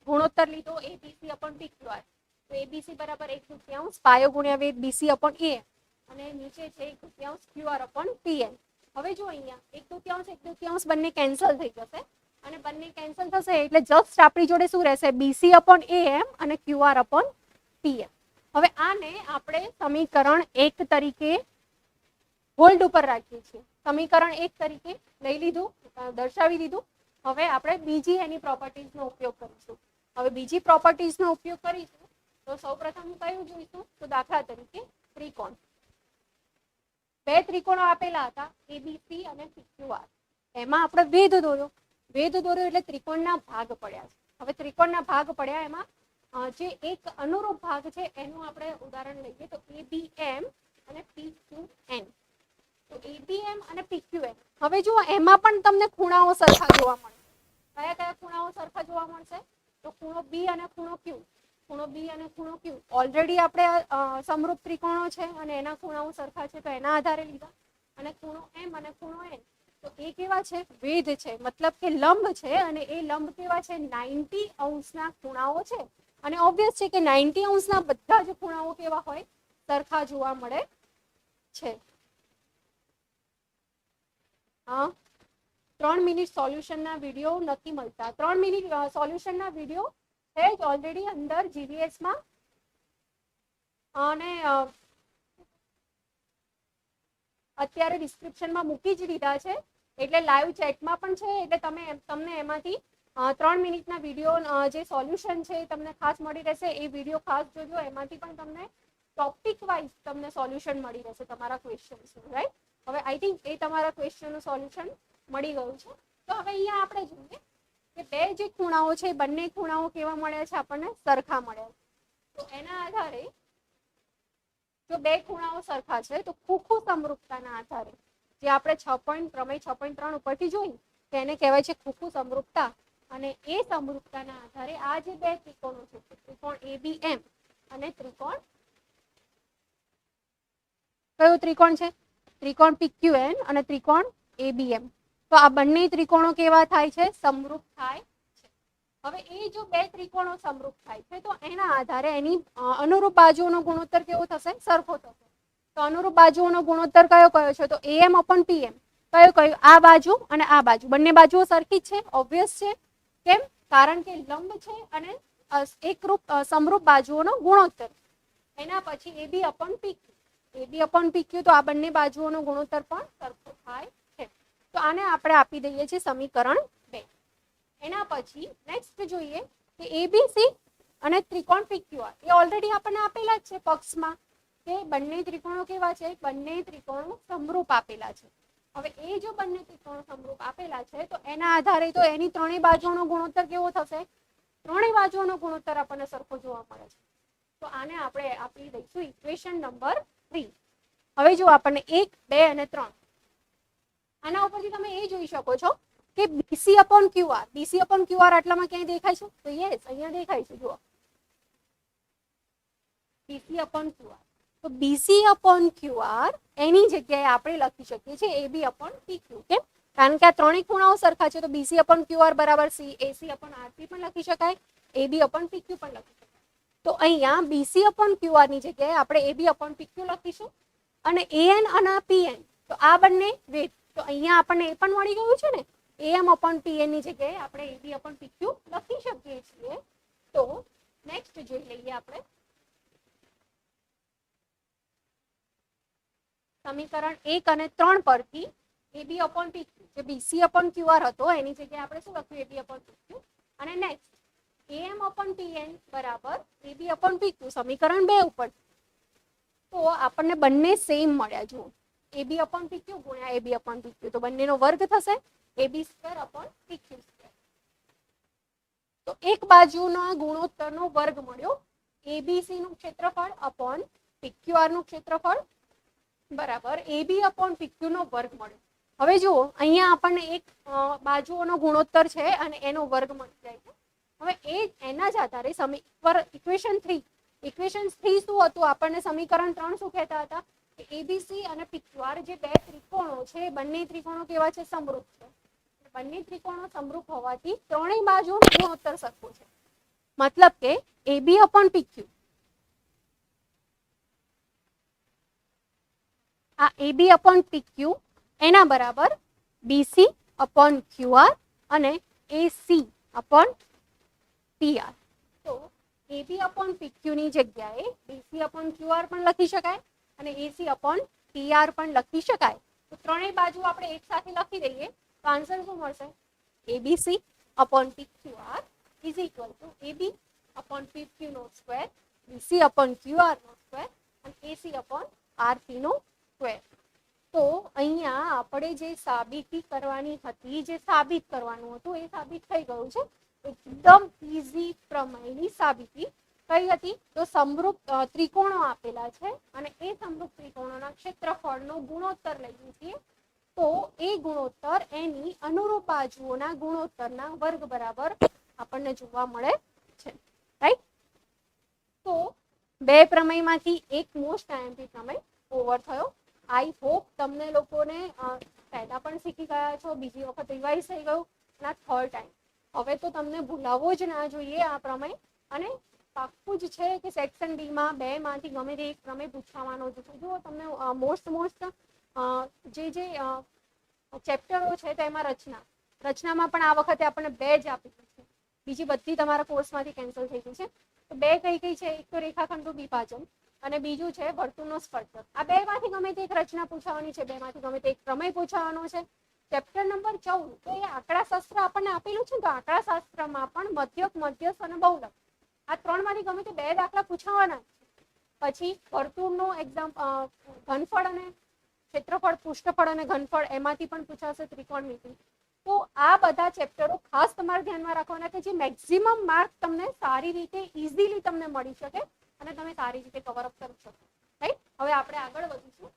ગુણોત્તર લીધો એબીસી અપોન પીક્યુઆર. તો એબીસી બરાબર 1/2 પાયો ગુણ્યા વેધ BC અપોન AM અને નીચે છે 1/2 QR અપોન PN. હવે જો અહીંયા 1/2 બંને કેન્સલ થઈ જશે અને બંને કેન્સલ થશે એટલે જસ્ટ આપણી જોડે શું રહેશે? BC અપોન AM અને QR અપોન PM. હવે આને આપણે સમીકરણ 1 તરીકે હોલ્ડ ઉપર રાખીએ છીએ. સમીકરણ 1 તરીકે લઈ લીધું, દર્શાવી દીધું. હવે આપણે બીજી એની પ્રોપર્ટીઝનો ઉપયોગ કરીશું. હવે બીજી પ્રોપર્ટીઝનો ઉપયોગ કરીશું તો સૌપ્રથમ કયું જોઈશું? તો દાખલા તરીકે ત્રિકોણ. બે ત્રિકોણો આપેલા હતા એબીસી અને પીક્યુઆર. એમાં આપણે ભેદ દોર્યો. ભેદ દોર્યો એટલે ત્રિકોણના ભાગ પડ્યા છે. હવે ત્રિકોણના ભાગ પડ્યા એમાં જે એક અનુરૂપ ભાગ છે એનું આપણે ઉદાહરણ લઈએ તો એબીએમ અને પીક્યુએન. તો એબીએમ અને પીક્યુએન. હવે જુઓ એમાં પણ તમને ખૂણાઓ સરખા જોવા મળે. કયા કયા ખૂણાઓ સરખા જોવા મળશે? તો ખૂણો બી અને ખૂણો ક્યુ. ખૂણો બી અને ખૂણો ક્યુ ઓલરેડી આપણે સમરૂપ ત્રિકોણો છે અને એના ખૂણાઓ સરખા છે તો એના આધારે લીધા. અને ખૂણો એમ અને ખૂણો એન તો એ કેવા છે? વેધ છે, મતલબ કે લંબ છે. અને એ લંબ કેવા છે? 90 અંશના ખૂણાઓ છે. અને ઓબ્વિયસ છે કે 90 અંશના બધા જ ખૂણાઓ કેવા હોય? સરખા જોવા મળે છે. હા, 3 મિનિટ સોલ્યુશનના વિડીયો નથી મળતા. 3 મિનિટ સોલ્યુશનના વિડીયો છે જ ઓલરેડી અંદર જીવીએસમાં અને અત્યારે ડિસ્ક્રિપ્શનમાં મૂકી જ દીધા છે. એટલે લાઈવ ચેટમાં પણ છે. એટલે તમને એમાંથી 3 મિનિટના વિડીયો જે સોલ્યુશન છે એ તમને ખાસ મળી રહેશે. એ વિડીયો ખાસ જોજો. એમાંથી પણ તમને ટોપિક વાઇઝ તમને સોલ્યુશન મળી રહેશે તમારા ક્વેશ્ચન્સનું. રાઈટ? હવે આઈ થિંક એ તમારા ક્વેશ્ચનનું સોલ્યુશન મળી ગયું છે. તો હવે અહીંયા આપણે જોઈએ કે બે જે ખૂણાઓ છે બંને ખૂણાઓ કેવા મળ્યા છે? આપણને સરખા મળ્યા છે. તો એના આધારે જો બે ખૂણાઓ સરખા છે તો ખૂખું સમરૂપતાના આધારે જે આપણે પ્રમેય 6.3 ઉપરથી જોયું કે એને કહેવાય છે ખૂખું સમરૂપતા. અને એ સમરૂપતાના આધારે આ જે બે ત્રિકોણો છે ત્રિકોણ એબીએમ અને ત્રિકોણ કયો ત્રિકોણ છે? ત્રિકોણ પીક્યુએન અને ત્રિકોણ એબીએમ. તો આ બંને ત્રિકોણો કેવા થાય છે? સમરૂપ થાય છે. હવે એ જો બે ત્રિકોણો સમરૂપ થાય છે તો એના આધારે એની અનુરૂપ બાજુઓનો ગુણોત્તર કેવો થશે? સરખો થશે. તો અનુરૂપ બાજુઓનો ગુણોત્તર કયો છે? તો એમ અપોન પીએમ. કયો? આ બાજુ અને આ બાજુ બંને બાજુઓ સરખી જ છે. ઓબ્વિયસ છે. કેમ? કારણ કે લંબ છે અને એકરૂપ સમરૂપ બાજુઓનો ગુણોત્તર. એના પછી એબી અપોન પીક્યુ. એબી અપોન પીક્યુ તો આ બંને બાજુઓનો ગુણોત્તર પણ સરખો થાય છે. તો આને આપણે આપી દઈએ છીએ સમીકરણ 2. એના પછી નેક્સ્ટ જોઈએ કે એબીસી અને ત્રિકોણ પીક્યુઆર એ ઓલરેડી આપણને આપેલા જ છે પક્ષમાં કે બંને ત્રિકોણો કેવા છે? બંને ત્રિકોણો સમરૂપ આપેલા છે. હવે એ જો બંને ત્રિકોણો સમરૂપ આપેલા છે તો એના આધારે તો એની ત્રણેય બાજુઓનો ગુણોત્તર કેવો થશે? ત્રણેય બાજુઓનો ગુણોત્તર આપણને સરખો જોવા મળે છે. તો આને આપણે આપી દઈશું ઇક્વેશન નંબર 3. હવે જો આપણને 1, 2 અને 3 આના ઉપરથી તમે એ જોઈ શકો છો કે BC upon QR. BC upon QR આટલામાં ક્યાંય દેખાય છે? તો યસ, અહીંયા દેખાય છે. જુઓ, બીસી અપોન ક્યુઆર. તો બીસી અપોન ક્યુઆર એની જગ્યાએ આપણે લખી શકીએ છીએ એબી અપોન પીક્યુ. કેમ? કારણ કે આ ત્રણેય ખૂણાઓ સરખા છે. તો બીસી અપોન ક્યુઆર બરાબર સી એસી અપોન આરસી પણ લખી શકાય, એબી અપોન પીક્યુ પણ લખી શકાય. તો અહીંયા બીસી અપોન ક્યુઆર ની જગ્યાએ આપણે એબી અપોન પીક્યુ લખીશું. અને એએન અને પીએન તો આ બંને વેધ. તો અહીંયા આપણને એ પણ મળી ગયું છે ને. એમ અપોન પીએન ની જગ્યાએ આપણે એબી અપોન પીક્યુ લખી શકીએ છીએ. તો નેક્સ્ટ જોઈ લઈએ આપણે સમીકરણ 1 અને 3 પરથી એબી અપોન પીક્યુ જે બીસી અપોન ક્યુઆર હતો એની જગ્યાએ આપણે શું લખ્યું? એબી અપોન પીક્યુ. અને નેક્સ્ટ એમ અપોન પીએન બરાબર એબી અપોન પીક્યુ સમીકરણ 2 ઉપર. તો આપણને બંને સેમ મળ્યા. જુઓ, એબી અપોન પીક્યુ ગુણ્યા એબી અપોન પીક્યુ તો બંનેનો વર્ગ થશે AB square upon PQ square. તો એક બાજુના ગુણોત્તરનો વર્ગ મળ્યો. એબીસી નું ક્ષેત્રફળ અપોન પીક્યુઆર નું ક્ષેત્રફળ બરાબર એબી અપોન પીક્યુ નો વર્ગ મળ્યો. હવે જુઓ, અહીંયા આપણને એક બાજુઓનો ગુણોત્તર છે અને એનો વર્ગ મળી જાય છે. હવે એના જ આધારે ઇક્વેશન 3 શું હતું? આપણને સમીકરણ 3 શું કહેતા હતા? કે એબીસી અને પીક્યુઆર જે બે ત્રિકોણો છે બંને ત્રિકોણો કેવા છે? સમરૂપ છે. બંને ત્રિકોણો સમરૂપ હોવાથી ત્રણેય બાજુનો ગુણોત્તર સરખો છે. મતલબ કે એબી અપોન પીક્યુ આ એબી અપોન પીક્યુ એના બરાબર બીસી અપોન ક્યુઆર અને એસી અપોન પીઆર. તો એબી અપોન પીક્યુ ની જગ્યાએ બીસી અપોન ક્યુઆર પણ લખી શકાય અને એસી અપોન પીઆર પણ લખી શકાય. તો ત્રણેય બાજુ આપણે એક સાથે લખી દઈએ તો આન્સર શું મળશે? ABC upon PQR is equal to AB upon PQ નો સ્ક્વેર, BC upon QR નો સ્ક્વેર અને AC upon RP નો સ્ક્વેર. તો અહીંયા આપણે જે સાબિતી કરવાની હતી, જે સાબિત કરવાનું હતું એ સાબિત થઈ ગયું છે. એકદમ ઈઝી પ્રમેયની સાબિતી કઈ હતી? તો સમરૂપ ત્રિકોણો આપેલા છે અને એ સમરૂપ ત્રિકોણોના ક્ષેત્રફળનો ગુણોત્તર લઈએ છીએ તો એ ગુણોત્તર એની અનુરૂપ બાજુઓના ગુણોત્તરના વર્ગ બરાબર આપણને જોવા મળે છે. રાઈટ? તો બે પ્રમેયમાંથી એક મોસ્ટ આઈએમપી પ્રમેય ઓવર થયો. આઈ હોપ તમને લોકોને પહેલા પણ શીખી ગયા છો, બીજી વખત રિવાઇઝ થઈ ગયું અને થર્ડ ટાઈમ. હવે તો તમને ભૂલાવવો જ ના જોઈએ આ પ્રમેય. અને પાક્કું જ છે કે સેક્શન ડી માં બે માંથી ગમે તે એક પ્રમેય પૂછવાનો જ છે. જો તમને મોસ્ટ જે ચેપ્ટરો છે તેમાં રચનામાં પણ આ વખતે આપણને બે જ આપેલી છે, બીજી બધી તમારા કોર્સમાંથી કેન્સલ થઈ ગઈ છે. તો બે કઈ કઈ છે? એક તો રેખાખંડનું વિભાજન અને બીજું છે વર્તુળનો સ્પર્શક. આ બે માંથી ગમે તે એક રચના પૂછવાની છે, બે માંથી ગમે તે એક પ્રમેય પૂછવાનો છે. ચેપ્ટર નંબર 14 તો એ આંકડાશાસ્ત્ર આપણને આપેલું છે. તો આંકડાશાસ્ત્રમાં પણ મધ્યક, મધ્યસ્થ અને બહુલક આ ત્રણ માંથી ગમે તે બે દાખલા પૂછવાના. પછી વર્તુળનો ઘનફળ અને ક્ષેત્રફળ, પૃષ્ઠફળ અને ઘનફળ એમાંથી પણ પૂછાશે ત્રિકોણમિતિ. તો આ બધા ચેપ્ટરો ખાસ તમારે ધ્યાનમાં રાખવાના કે જે મેક્સિમમ માર્ક તમને સારી રીતે ઇઝીલી તમને મળી શકે અને તમે સારી રીતે કવર અપ કરી શકો. રાઈટ? હવે આપણે આગળ વધીશું.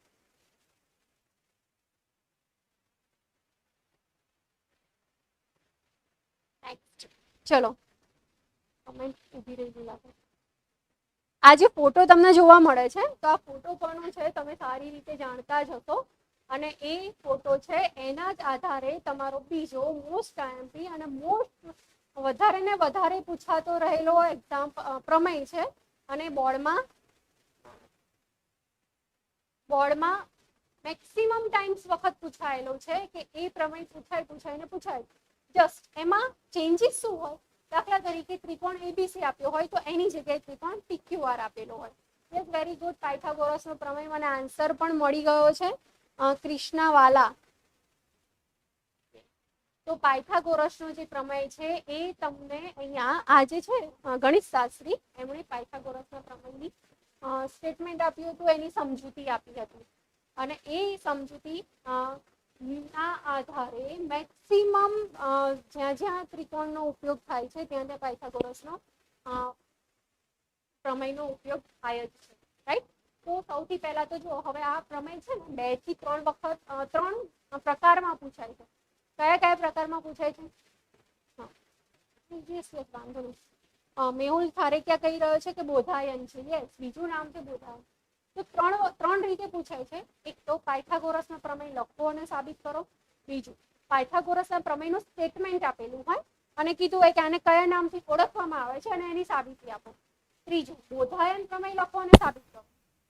ચલો, કમેન્ટ ઊભી રહી લાગે. આ જે ફોટો તમને જોવા મળે છે તો આ ફોટો કોનો છે તમે સારી રીતે જાણતા જ હશો. અને એ ફોટો છે એના જ આધારે તમારો બીજો મોસ્ટ આઈએમપી અને મોસ્ટ વધારે ને વધારે પૂછાતો રહેલો એક્ઝામ પ્રમેય છે. અને બોર્ડમાં મેક્સિમમ ટાઈમ્સ વખત પૂછાયેલો છે કે એ પ્રમેય પૂછાય. જસ્ટ એમાં ચેન્જીસ શું હોય? દાખલા તરીકે ત્રિકોણ એબીસી આપ્યો હોય તો એની જગ્યાએ ત્રિકોણ PQR આપેલો હોય. Yes, very good. પાયથાગોરસનો પ્રમેય મને આન્સર પણ મળી ગયો છે કૃષ્ણાવાલા. તો પાયથાગોરસનો જે પ્રમેય છે એ તમને અહીંયા આ જે છે ગણિત શાસ્ત્રી એમણે પાયથાગોરસના પ્રમેયની સ્ટેટમેન્ટ આપ્યું હતું, એની સમજૂતી આપી હતી. અને એ સમજૂતી ના આધારે મેક્સિમમ જ્યાં જ્યાં ત્રિકોણનો ઉપયોગ થાય છે ત્યાં ત્યાં પાયથાગોરસનો પ્રમેયનો ઉપયોગ થાય જ છે. રાઈટ? તો સૌથી પહેલા તો જો હવે આ પ્રમેય છે ને 2 થી 3 વખત 3 પ્રકારમાં પૂછાય છે. કયા કયા પ્રકારમાં પૂછાય છે? વાંધો નહીં. મેહુલ ખારેકિયા કહી રહ્યો છે કે બોધાયન છે. યસ, બીજું નામ છે બોધાયન. તો ત્રણ રીતે પૂછાય છે. એક તો પાયથાગોરસનો પ્રમેય લખો અને સાબિત કરો. બીજું, પાયથાગોરસના પ્રમેયનું સ્ટેટમેન્ટ આપેલું હોય અને કીધું હોય કે આને કયા નામથી ઓળખવામાં આવે છે અને એની સાબિતી આપો. ત્રીજું, બોધાયન પ્રમેય લખો અને સાબિત કરો.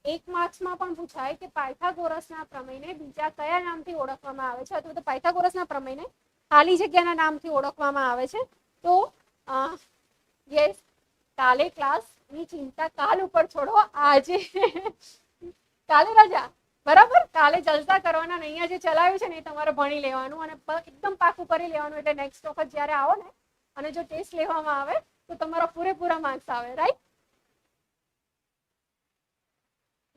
1 માર્ક્સમાં પણ પૂછાય કે પાયથાગોરસના પ્રમેયને બીજા કયા નામથી ઓળખવામાં આવે છે અથવા તો પાયથાગોરસના પ્રમેયને ખાલી જગ્યાના નામથી ઓળખવામાં આવે છે. તો યસ, કાલે ક્લાસની ચિંતા કાલ ઉપર છોડો. આજે કાલે રજા, બરાબર? કાલે જલસા કરવાના. અહીંયા જે ચલાવ્યું છે ને એ તમારે ભણી લેવાનું અને એકદમ પાકું કરી લેવાનું. એટલે નેક્સ્ટ વખત જ્યારે આવો ને અને જો ટેસ્ટ લેવામાં આવે તો તમારા પૂરેપૂરા માર્ક્સ આવે. રાઈટ?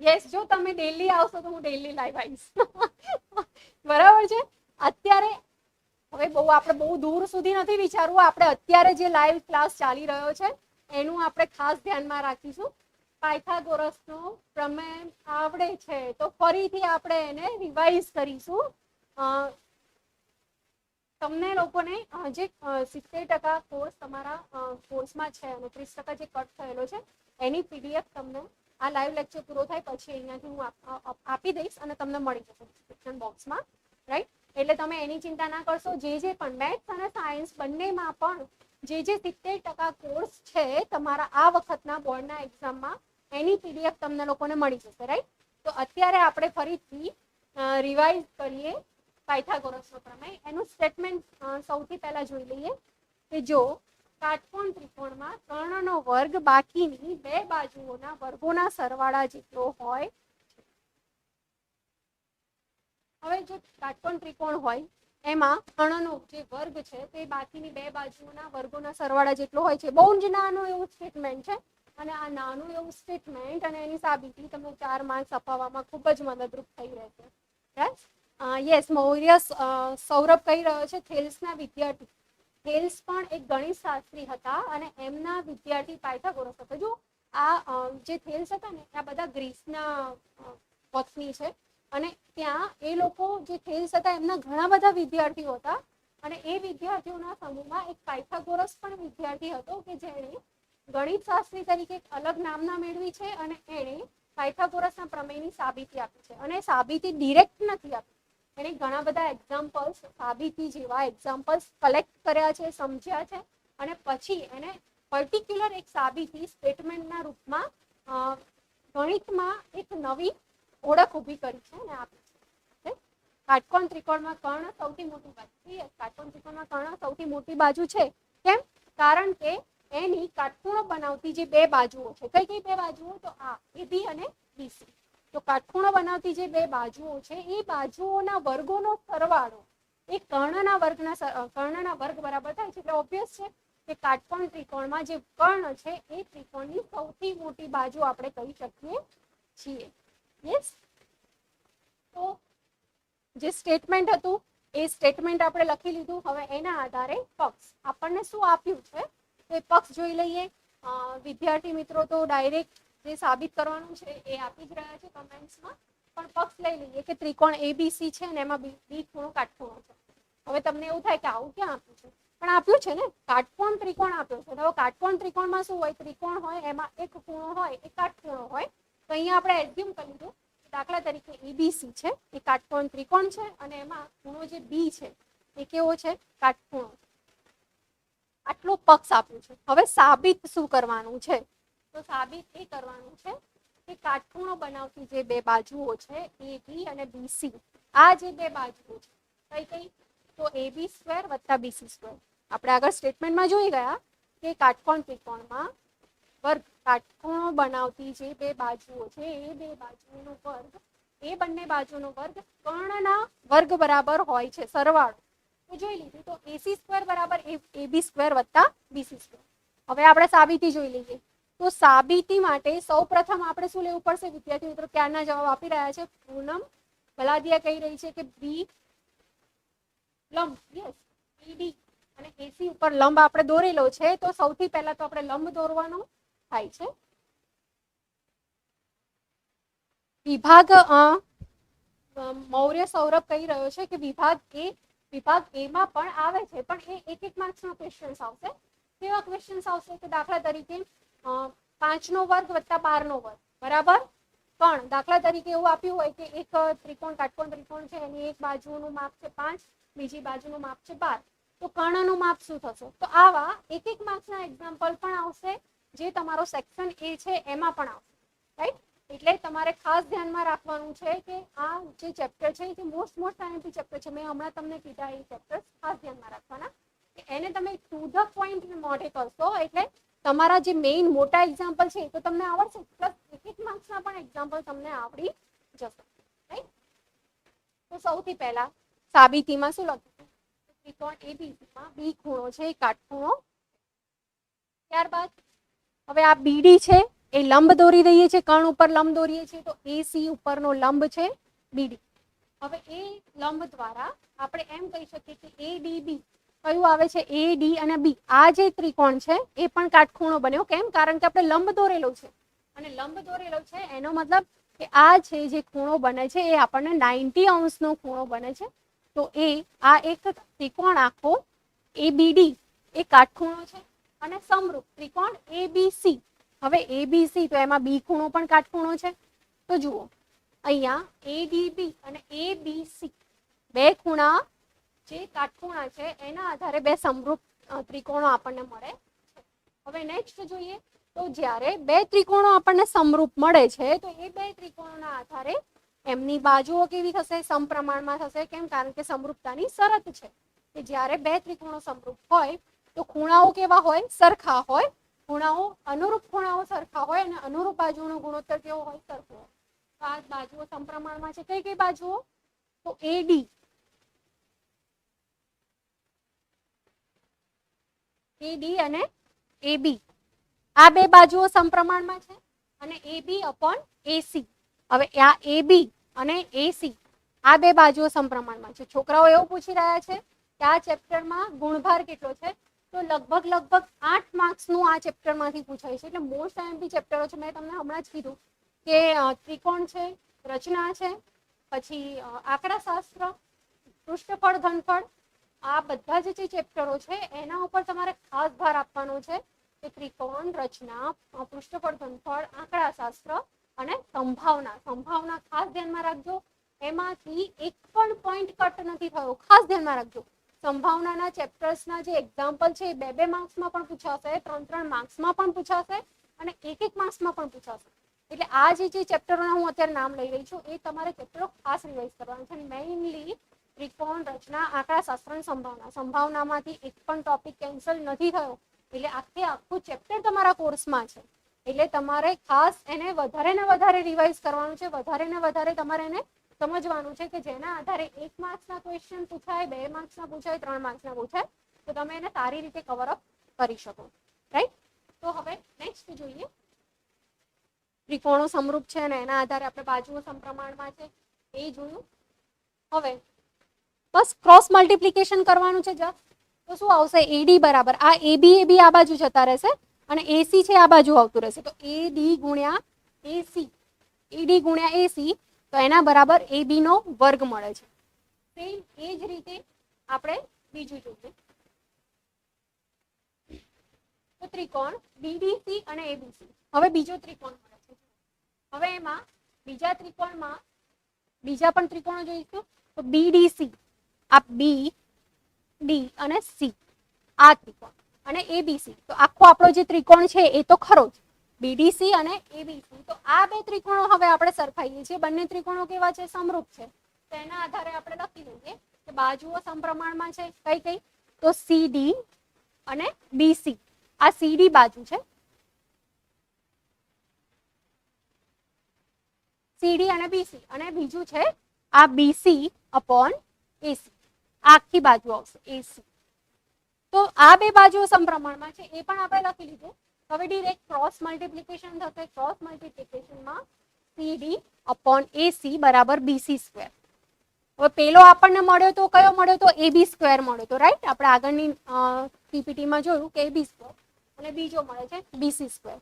યસ, જો તમે ડેલી આવશો તો હું ડેલી લાઈવ આવીશ. બરાબર છે? અત્યારે હવે આપણે બહુ દૂર સુધી નથી વિચારવું. આપણે અત્યારે જે લાઈવ ક્લાસ ચાલી રહ્યો છે એનું આપણે ખાસ ધ્યાનમાં રાખીશું. પાયથાગોરસનો પ્રમેય આવડે છે તો ફરીથી આપણે એને રિવાઇઝ કરીશું. તમને લોકોને જે 70% કોર્સ તમારા કોર્સમાં છે અને 30% જે કટ થયેલો છે એની PDF તમને આ લાઈવ લેક્ચર પૂરો થાય પછી અહીંયાથી હું આપી દઈશ અને તમને મળી જશે ડિસ્ક્રિપ્શન બોક્સમાં. રાઈટ? એટલે તમે એની ચિંતા ના કરશો. જે પણ મેથ્સ અને સાયન્સ બંનેમાં પણ જે 70% કોર્સ છે તમારા આ વખતના બોર્ડના એક્ઝામમાં એની PDF તમને લોકોને મળી જશે. રાઈટ? તો અત્યારે આપણે ફરીથી રિવાઇઝ કરીએ પાયથાગોરસનો પ્રમેય. એનું સ્ટેટમેન્ટ સૌથી પહેલા જોઈ લઈએ કે જો કાટકોણ ત્રિકોણમાં કર્ણનો વર્ગ બાકીની બે બાજુઓના વર્ગોના સરવાળા જેટલો હોય. હવે જો કાટકોણ ત્રિકોણ હોય એમાં કર્ણનો જે વર્ગ છે તે બાકીની બે બાજુઓના વર્ગોના સરવાળા જેટલો હોય છે. બહુ જ નાનું એવું સ્ટેટમેન્ટ છે અને આ નાનું એવું સ્ટેટમેન્ટ અને એની સાબિતી તમને 4 માર્ક્સ અપાવવામાં ખૂબ જ મદદરૂપ થઈ રહેશે. યસ, મૌર્ય સૌરભ કહી રહ્યો છે થેલ્સના વિદ્યાર્થી. થેલ્સ પણ એક ગણિત શાસ્ત્રી હતા અને એમના વિદ્યાર્થી પાયથાગોરસ હતા. જો આ જે થેલ્સ હતા ને આ બધા ગ્રીસના વતની છે અને ત્યાં એ લોકો જે થેલ્સ હતા એમના ઘણા બધા વિદ્યાર્થીઓ હતા અને એ વિદ્યાર્થીઓના સમૂહમાં એક પાયથાગોરસ પણ વિદ્યાર્થી હતો કે જેણે ગણિત શાસ્ત્રી તરીકે એક અલગ નામના મેળવી છે અને એણે પાયથાગોરસના પ્રમેયની સાબિતી આપી છે. અને સાબિતી ડિરેક્ટ નથી આપી, એણે ઘણા બધા એક્ઝામ્પલ્સ, સાબિતી જેવા એક્ઝામ્પલ્સ કલેક્ટ કર્યા છે, સમજ્યા છે અને પછી એને પર્ટિક્યુલર એક સાબિતી સ્ટેટમેન્ટના રૂપમાં ગણિતમાં એક નવી ઓળખ ઊભી કરી છે અને આપી છે. કાટકોણ ત્રિકોણમાં કર્ણ સૌથી મોટી બાજુ છે. કાટકોણ ત્રિકોણમાં કર્ણ સૌથી મોટી બાજુ છે. કેમ? કારણ કે એની કાટખૂણો બનાવતી જે બે બાજુઓ છે, કઈ કઈ બે બાજુઓ? તો આ એબી અને બીસી. તો કાટખૂણો બનાવતી જે બે બાજુઓ છે એ બાજુઓના વર્ગોનો સરવાળો એ કર્ણના વર્ગ બરાબર થાય છે. એટલે ઓબ્વિયસ છે કે કાટકોણ ત્રિકોણમાં જે કર્ણ છે એ ત્રિકોણની સૌથી મોટી બાજુ આપણે કહી શકીએ છીએ. યસ, તો જે સ્ટેટમેન્ટ હતું એ સ્ટેટમેન્ટ આપણે લખી લીધું. હવે એના આધારે પક્ષ આપણને શું આપ્યું છે એ પક્ષ જોઈ લઈએ. વિદ્યાર્થી મિત્રો તો ડાયરેક્ટ જે સાબિત કરવાનું છે એ આપી જ રહ્યા છે કમેન્ટ્સમાં, પણ પક્ષ લઈ લઈએ કે ત્રિકોણ એબીસી છે ને એમાં બી ખૂણો કાટખૂણો છે. હવે તમને એવું થાય કે આવું ક્યાં આપ્યું છે? પણ આપ્યું છે ને, કાટકોણ ત્રિકોણ આપ્યો છે. તો કાટકોણ ત્રિકોણમાં શું હોય? ત્રિકોણ હોય એમાં એક ખૂણો હોય એ કાટખૂણો હોય. તો અહીંયા આપણે એઝ્યુમ કરી લીધું, દાખલા તરીકે એબીસી છે એ કાટકોણ ત્રિકોણ છે અને એમાં ખૂણો જે બી છે એ કેવો છે? કાટખૂણો. આટલું પક્ષ આપ્યું છે. હવે સાબિત શું કરવાનું છે? તો સાબિત એ કરવાનું છે કે કાટખૂણો બનાવતી જે બે બાજુઓ છે એ બી અને બીસી, આ જે બે બાજુઓ છે કઈ કઈ? તો એબી સ્ક્વેર વત્તા બીસી સ્ક્વેર. આપણે આગળ સ્ટેટમેન્ટમાં જોઈ ગયા કે કાટકોણ ત્રિકોણમાં વર્ગ કાટખૂણો બનાવતી જે બે બાજુઓ છે એ બે બાજુઓનો વર્ગ, એ બંને બાજુનો વર્ગ કર્ણના વર્ગ બરાબર હોય છે, સરવાળો. તો જોઈ લીધું. તો એસી સ્ક્વેર બરાબર એબી સ્ક્વેર વત્તા બીસી સ્ક્વેર. હવે આપણે સાબિતી જોઈ લઈએ. તો સાબિતી માટે સૌપ્રથમ આપણે શું લેવું પડશે? વિદ્યાર્થી મિત્રો ક્યારના જવાબ આપી રહ્યા છે. પૂનમ ભલાદિયા કહી રહી છે કે બી લંબ, યસ, બીડી અને એસી ઉપર લંબ આપણે દોરેલો છે. તો સૌથી પહેલા તો આપણે લંબ દોરવાનો થાય છે. વિભાગ મૌર્ય સૌરભ કહી રહ્યો છે કે વિભાગ એમાં પણ આવે છે, પણ એ એક માર્ક્સનો ક્વેશ્ચન્સ આવશે. કેવા ક્વેશ્ચન્સ આવશે? કે દાખલા તરીકે 5નો વર્ગ વત્તા 12નો વર્ગ બરાબર. પણ દાખલા તરીકે એવું આપ્યું હોય કે એક ત્રિકોણ કાટકોણ ત્રિકોણ છે એની એક બાજુનું માપ છે 5, બીજી બાજુનું માપ છે 12. તો કર્ણનું માપ શું થશે? તો આવા એક માર્ક્સના એક્ઝામ્પલ પણ આવશે જે તમારો સેક્શન એ છે એમાં પણ આવશે. રાઈટ? એટલે તમારે ખાસ ધ્યાનમાં રાખવાનું છે કે આ જે ચેપ્ટર છે એ મોસ્ટ આઈએમપી ચેપ્ટર છે. મેં હમણાં તમને કીધા એ ચેપ્ટર્સ ખાસ ધ્યાનમાં રાખવાના. એને તમે ટુ ધ પોઈન્ટ મોઢે કરશો એટલે તમારા જે મેઇન મોટા એક્ઝામ્પલ છે તો તમને આવડશે, પ્લસ એક માર્ક્સના પણ એક્ઝામ્પલ તમને આવડી જશે. રાઈટ? તો સૌથી પહેલા સાબિતીમાં શું લખ્યું? ત્રિકોણ એબીસીમાં બી ખૂણો છે એ કાટખૂણો. ત્યારબાદ હવે આ બીડી છે એ લંબ દોરી દઈએ છીએ, કર્ણ ઉપર લંબ દોરીએ છીએ તો એસી ઉપરનો લંબ છે બીડી. હવે એ લંબ દ્વારા આપણે એમ કહી શકીએ કે એડીબી કયું આવે છે? એ ડી અને બી. આ જે ત્રિકોણ છે એ પણ કાટખૂણો બન્યો. કેમ? કારણ કે આપણે લંબ દોરેલો છે અને લંબ દોરેલો છે એનો મતલબ કે આ છે જે ખૂણો બને છે એ આપણને 90 અંશનો ખૂણો બને છે. તો આ એક ત્રિકોણ આખો એબીડી એ કાટખૂણો છે અને સમરૂપ ત્રિકોણ એબીસી. હવે એબીસી તો એમાં બી ખૂણો પણ કાટખૂણો છે. તો જુઓ અહીંયા એડીબી અને એબીસી બે ખૂણા જે કાટખૂણા છે એના આધારે બે સમરૂપ ત્રિકોણો આપણને મળે છે. હવે નેક્સ્ટ જોઈએ તો જ્યારે બે ત્રિકોણો આપણને સમરૂપ મળે છે તો એ બે ત્રિકોણોના આધારે એમની બાજુઓ કેવી થશે? સમપ્રમાણમાં થશે. કેમ? કારણ કે સમરૂપતાની શરત છે કે જ્યારે બે ત્રિકોણો સમરૂપ હોય તો ખૂણાઓ કેવા હોય? સરખા હોય. ખૂણાઓ અનુરૂપ ખૂણાઓ સરખા હોય અને અનુરૂપ બાજુનો ગુણોત્તર કેવો હોય? સરખો હોય. આ બાજુઓ સમપ્રમાણમાં છે. કઈ કઈ બાજુઓ? તો એડી AD અને AB આ બે બાજુઓ સમપ્રમાણમાં છે અને AB અપોન AC. હવે આ AB અને AC આ બે બાજુઓ સમપ્રમાણમાં છે. છોકરાઓ એવું પૂછી રહ્યા છે કે આ ચેપ્ટરમાં ગુણભાર કેટલો છે, તો લગભગ 8 માર્ક્સનું આ ચેપ્ટરમાંથી પૂછાય છે. એટલે મોસ્ટ આઈએમપી ચેપ્ટરો છે. મેં તમને હમણાં જ કીધું કે ત્રિકોણ છે, રચના છે, પછી આંકડાશાસ્ત્ર, પૃષ્ઠફળ, ઘનફળ, આ બધા જે ચેપ્ટરો છે એના ઉપર તમારે ખાસ ભાર આપવાનો છે કે ત્રિકોણ, રચના, પૃષ્ઠફળ, ઘનફળ, આંકડાશાસ્ત્ર અને સંભાવના ખાસ ધ્યાનમાં રાખજો. એમાંથી એક પણ પોઈન્ટ કટ નથી થયો, ખાસ ધ્યાનમાં રાખજો. સંભાવનાના ચેપ્ટર્સના જે એક્ઝામ્પલ છે એ 2 માર્ક્સમાં પણ પૂછાશે, 3 માર્ક્સમાં પણ પૂછાશે અને 1 માર્ક્સમાં પણ પૂછાશે. એટલે આ જે ચેપ્ટરોના હું અત્યારે નામ લઈ રહી છું એ તમારે ચેપ્ટરો ખાસ રિવાઇઝ કરવાના છે. મેઇનલી ત્રિકોણ, રચના, આંકડાશાસ્ત્ર અને સંભાવનામાંથી એક પણ ટોપિક કેન્સલ નથી થયો. એટલે આખું ચેપ્ટર તમારા કોર્સમાં છે. એટલે તમારે ખાસ એને વધારે ને વધારે રિવાઇઝ કરવાનું છે, વધારે ને વધારે તમારે એને સમજવાનું છે કે જેના આધારે 1 માર્ક્સના ક્વેશ્ચન પૂછાય, 2 માર્ક્સના પૂછાય, 3 માર્ક્સના પૂછાય તો તમે એને સારી રીતે કવર અપ કરી શકો. રાઈટ? તો હવે નેક્સ્ટ જોઈએ. ત્રિકોણો સમરૂપ છે અને એના આધારે આપણે બાજુઓ સમપ્રમાણમાં છે એ જોયું. હવે બસ ક્રોસ મલ્ટિપ્લિકેશન કરવાનું છે જસ્ટ. તો શું આવશે? AD બરાબર આ AB આ બાજુ જતા રહેશે અને AC છે આ બાજુ આવતું રહેશે. તો AD ગુણ્યા AC, AD ગુણ્યા AC તો એના બરાબર AB નો વર્ગ મળે છે. સેમ એ જ રીતે આપણે બીજું જોઈએ. તો ત્રિકોણ BDC અને ABC. હવે બીજો ત્રિકોણ મળે છે. હવે એમાં બીજા ત્રિકોણમાં બીજા પણ ત્રિકોણો જોઈશું. તો BDC, આ B, D અને C આ ત્રિકોણ અને ABC. તો આખો આપણો જે ત્રિકોણ છે એ તો ખરો જ, BDC અને ABC. તો આ બે ત્રિકોણો હવે આપણે સરખાઈએ છીએ. બંને ત્રિકોણો કેવા છે? સમરૂપ છે. તો એના આધારે આપણે લખી દઈએ કે બાજુઓ સમપ્રમાણમાં છે. કઈ કઈ? તો CD અને BC. આ CD બાજુ છે, CD અને BC, અને બીજું છે આ BC અપોન AC. આખી બાજુ આવશે AC. તો આ બે બાજુઓ સમપ્રમાણમાં છે એ પણ આપણે લખી લીધું. હવે ડિરેક્ટ ક્રોસ મલ્ટિપ્લિકેશન થશે. ક્રોસ મલ્ટિપ્લિકેશનમાં CD અપોન AC બરાબર BC સ્ક્વેર. હવે પેલો આપણને મળ્યો તો કયો મળ્યો? તો AB સ્ક્વેર મળ્યો તો. રાઈટ? આપણે આગળની PPTમાં જોયું કે AB સ્ક્વેર અને બીજો મળે છે BC સ્ક્વેર.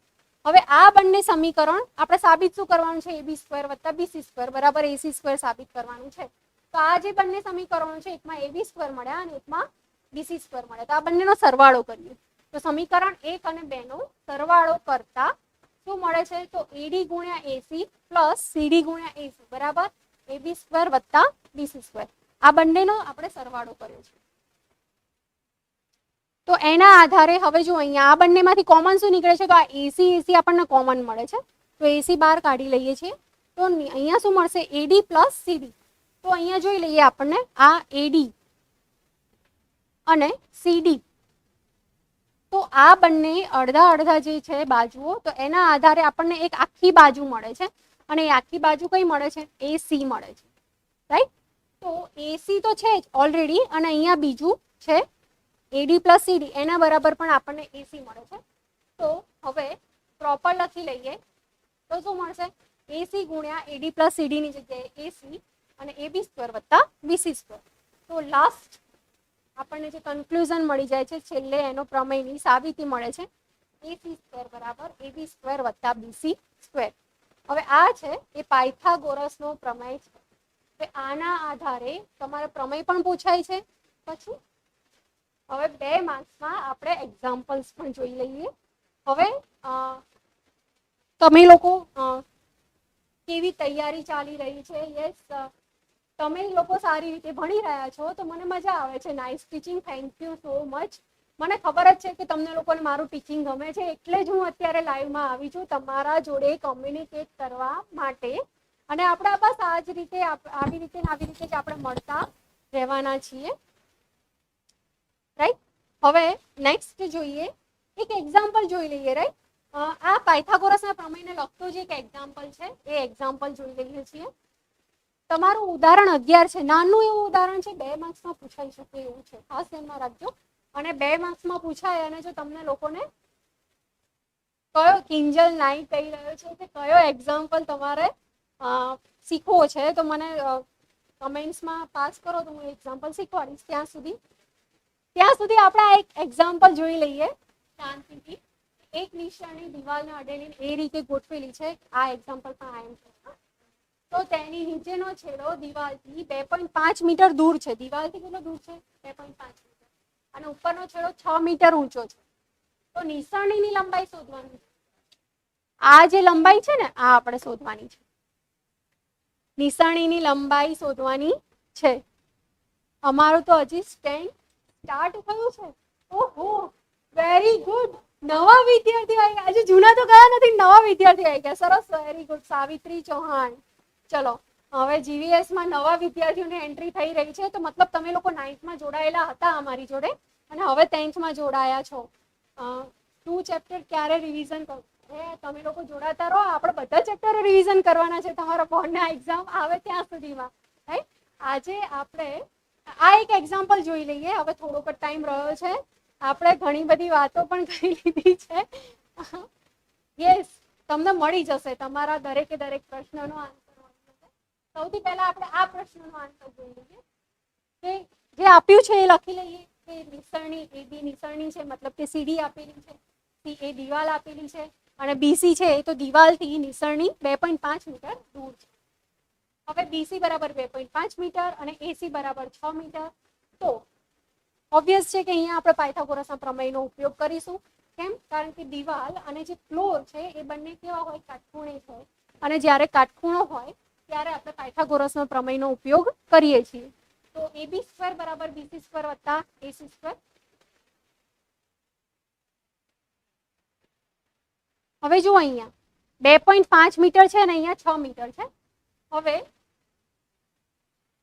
હવે આ બંને સમીકરણ આપણે સાબિત શું કરવાનું છે? AB સ્ક્વેર વત્તા BC સ્ક્વેર બરાબર AC સ્ક્વેર સાબિત કરવાનું છે. તો આ જે બંને સમીકરણો છે એકમાં AB સ્ક્વેર મળ્યા અને એકમાં BC સ્ક્વેર મળ્યા. તો આ બંનેનો સરવાળો કરીએ તો સમીકરણ 1 અને 2 નો સરવાળો કરતા શું મળે છે? તો AD ગુણ્યા AC પ્લસ CD ગુણ્યા AC બરાબર AB સ્ક્વેર વત્તા BC સ્ક્વેર. આ બંનેનો આપણે સરવાળો કર્યો છે. તો એના આધારે હવે જો અહીંયા આ બંનેમાંથી કોમન શું નીકળે છે? તો આ AC આપણને કોમન મળે છે. તો AC બહાર કાઢી લઈએ છીએ. તો અહીંયા શું મળશે? AD plus CD. તો અહીંયા જોઈ લઈએ આપણને આ AD અને CD. તો આ બંને અડધા અડધા જે છે બાજુઓ, તો એના આધારે આપણને એક આખી બાજુ મળે છે અને એ આખી બાજુ કઈ મળે છે? AC મળે છે. રાઈટ? તો AC તો છે જ ઓલરેડી અને અહીંયા બીજું છે AD પ્લસ CD. એના બરાબર પણ આપણને AC મળે છે. તો હવે પ્રોપર લખી લઈએ તો શું મળશે? AC ગુણ્યા AD પ્લસ CD ની જગ્યાએ AC અને AB સ્ક્વેર વત્તા BC સ્ક્વેર. તો લાસ્ટ આપણને જે કન્ક્લુઝન મળી જાય છે છેલ્લે એનો પ્રમેયની સાબિતી મળે છે AC સ્ક્વેર બરાબર AB સ્ક્વેર વત્તા BC સ્ક્વેર. હવે આ છે એ પાયથાગોરસનો પ્રમેય છે. હવે આના આધારે તમારે પ્રમેય પણ પૂછાય છે. પછી હવે 2 માર્ક્સમાં આપણે એક્ઝામ્પલ્સ પણ જોઈ લઈએ. હવે તમે લોકો કેવી તૈયારી ચાલી રહી છે? યસ, તમે લોકો સારી રીતે ભણી રહ્યા છો તો મને મજા આવે છે. Nice teaching, thank you so much. મને ખબર જ છે કે તમને લોકોને મારું ટીચિંગ ગમે છે, એટલે જ હું અત્યારે લાઈવમાં આવી છું તમારા જોડે કોમ્યુનિકેટ કરવા માટે. અને આપણે બસ આ જ રીતે આવી રીતે જ આપણે મળતા રહેવાના છીએ. રાઈટ? હવે નેક્સ્ટ જોઈએ, એક એક્ઝામ્પલ જોઈ લઈએ. રાઈટ? આ પાયથાગોરસના પ્રમેયને લગતો જે એક એક્ઝામ્પલ છે એ એક્ઝામ્પલ જોઈ લઈએ છીએ. તમારું ઉદાહરણ 11 છે. નાનું એવું ઉદાહરણ છે, 2 માર્ક્સમાં પૂછાઈ શકે એવું છે. ખાસ ધ્યાનમાં રાખજો. અને 2 માર્ક્સમાં પૂછાય અને જો તમને લોકોને કયો કિંજલ નાઈ કહી રહ્યો છે કે કયો એક્ઝામ્પલ તમારે શીખવો છે તો મને કમેન્ટ્સમાં પાસ કરો તો હું એક્ઝામ્પલ શીખવાડીશ. ત્યાં સુધી આપણે આ એક એક્ઝામ્પલ જોઈ લઈએ શાંતિથી. એક નિશાની દિવાલને અડેલી એ રીતે ગોઠવેલી છે. આ એક્ઝામ્પલ પણ આમ છે તો તેની નીચેનો છેડો દિવાલથી 2.5 મીટર દૂર છે. દિવાલથી કેટલો દૂર છે? 2.5 મીટર. અને ઉપરનો છેડો 6 મીટર ઊંચો છે. તો નિશાનીની લંબાઈ શોધવાની છે. આ જે લંબાઈ છે ને આ આપણે શોધવાની છે. નિશાનીની લંબાઈ શોધવાની છે. અમારું તો હજી સ્ટેન્ડ સ્ટાર્ટ થયું છે. ઓહો વેરી ગુડ. નવા વિદ્યાર્થીઓ આવી ગયા. હજી જૂના તો ગયા નથી, નવા વિદ્યાર્થીઓ આવી ગયા. સરસ, વેરી ગુડ. સાવિત્રી ચૌહાણ. ચલો હવે જીવીએસ માં નવા વિદ્યાર્થીઓની એન્ટ્રી થઈ રહી છે તો મતલબ તમે લોકો 9th માં જોડાયેલા હતા અમારી જોડે અને હવે 10th માં જોડાયા છો. 2 ચેપ્ટર ક્યારે રિવિઝન કરો? તમે લોકો જોડાતા રહો. આપણે બધા ચેપ્ટરો રિવિઝન કરવાના છે તમારા બોર્ડના એક્ઝામ આવે ત્યાં સુધીમાં. રાઈટ. આજે આપણે આ એક એક્ઝામ્પલ જોઈ લઈએ. હવે થોડોક જ ટાઈમ રહ્યો છે. આપણે ઘણી બધી વાતો પણ કરી લીધી છે. યસ, તમને મળી જશે તમારા દરેકે દરેક પ્રશ્નનો આન્સર. સૌથી પહેલા આપણે આ પ્રશ્નનો આન્સર જોઈ લઈએ કે જે આપ્યું છે એ લખી લઈએ કે નિસરણી AB નિસરણી છે, મતલબ કે CD આપેલી છે, CA દિવાલ આપેલી છે અને BC છે એ તો દિવાલથી નિસરણી 2.5 મીટર દૂર છે. હવે BC બરાબર 2.5 મીટર અને AC બરાબર 6 મીટર. તો ઓબ્વિયસ છે કે અહીંયા આપણે પાયથાગોરસના પ્રમેયનો ઉપયોગ કરીશું. કેમ? કારણ કે દિવાલ અને જે ફ્લોર છે એ બંને કેવા હોય? કાટખૂણે છે. અને જ્યારે કાટખૂણો હોય ત્યારે આપણે પાયથાગોરસનો પ્રમેયનો ઉપયોગ કરીએ છીએ. તો AB² બરાબર BC² વત્તા AC². હવે જુઓ અહીંયા 2.5 મીટર છે અને અહીંયા 6 મીટર છે. હવે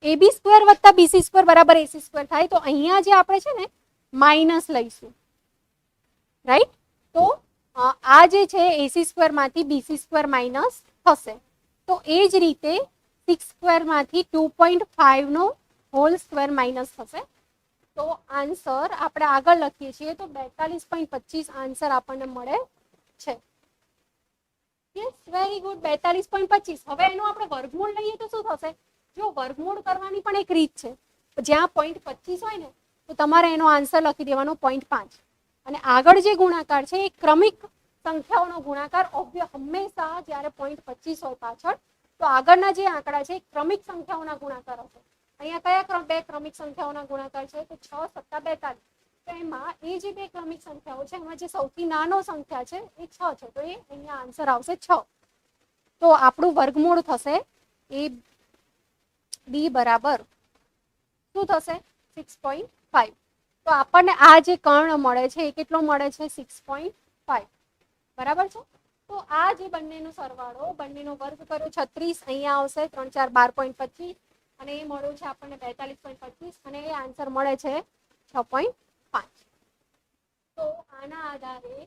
AB² વત્તા BC² બરાબર AC² થાય તો અહીંયા જે આપણે છે ને માઇનસ લઈશું. રાઈટ. તો આ જે છે AC² માંથી BC² માઇનસ થશે. તો એ જ રીતે 6² માંથી 2.5 નો હોલ સ્ક્વેર માઇનસ થશે. તો આન્સર આપણે આગળ લખીએ છીએ તો 42.25 આન્સર આપણને મળે છે. Yes, very good. 42.25. હવે એનું આપણે વર્ગમૂળ લઈએ તો શું થશે? જો વર્ગમૂળ કરવાની પણ એક રીત છે. જ્યાં 0.25 હોય ને તો તમારે એનો આન્સર લખી દેવાનો 0.5. અને આગળ જે ગુણાકાર છે એ ક્રમિક સંખ્યાઓનો ગુણાકાર. હંમેશા જ્યારે 0.25 હોય પાછળ તો આગળના જે આંકડા છે ક્રમિક સંખ્યાઓના ગુણાકાર હશે. અહીંયા કયા બે ક્રમિક સંખ્યાઓના ગુણાકાર છે? તો 6 + 42. તો એમાં એ જે બે ક્રમિક સંખ્યાઓ છે એમાં જે સૌથી નાનો સંખ્યા છે એ 6 છે. તો એ અહીંયા આન્સર આવશે 6. તો આપણું વર્ગમૂળ થશે એ બી બરાબર શું થશે? 6.5. તો આપણને આ જે કર્ણ મળે છે એ કેટલો મળે છે? 6.5. બરાબર છે. તો આ જે બંનેનો સરવાળો, બંનેનો વર્ગ કર્યો 36, અહીંયા આવશે 3 × 4 = 12.25 અને એ મળ્યો છે આપણને 42.25 અને એ આન્સર મળે છે 6.5. તો આના આધારે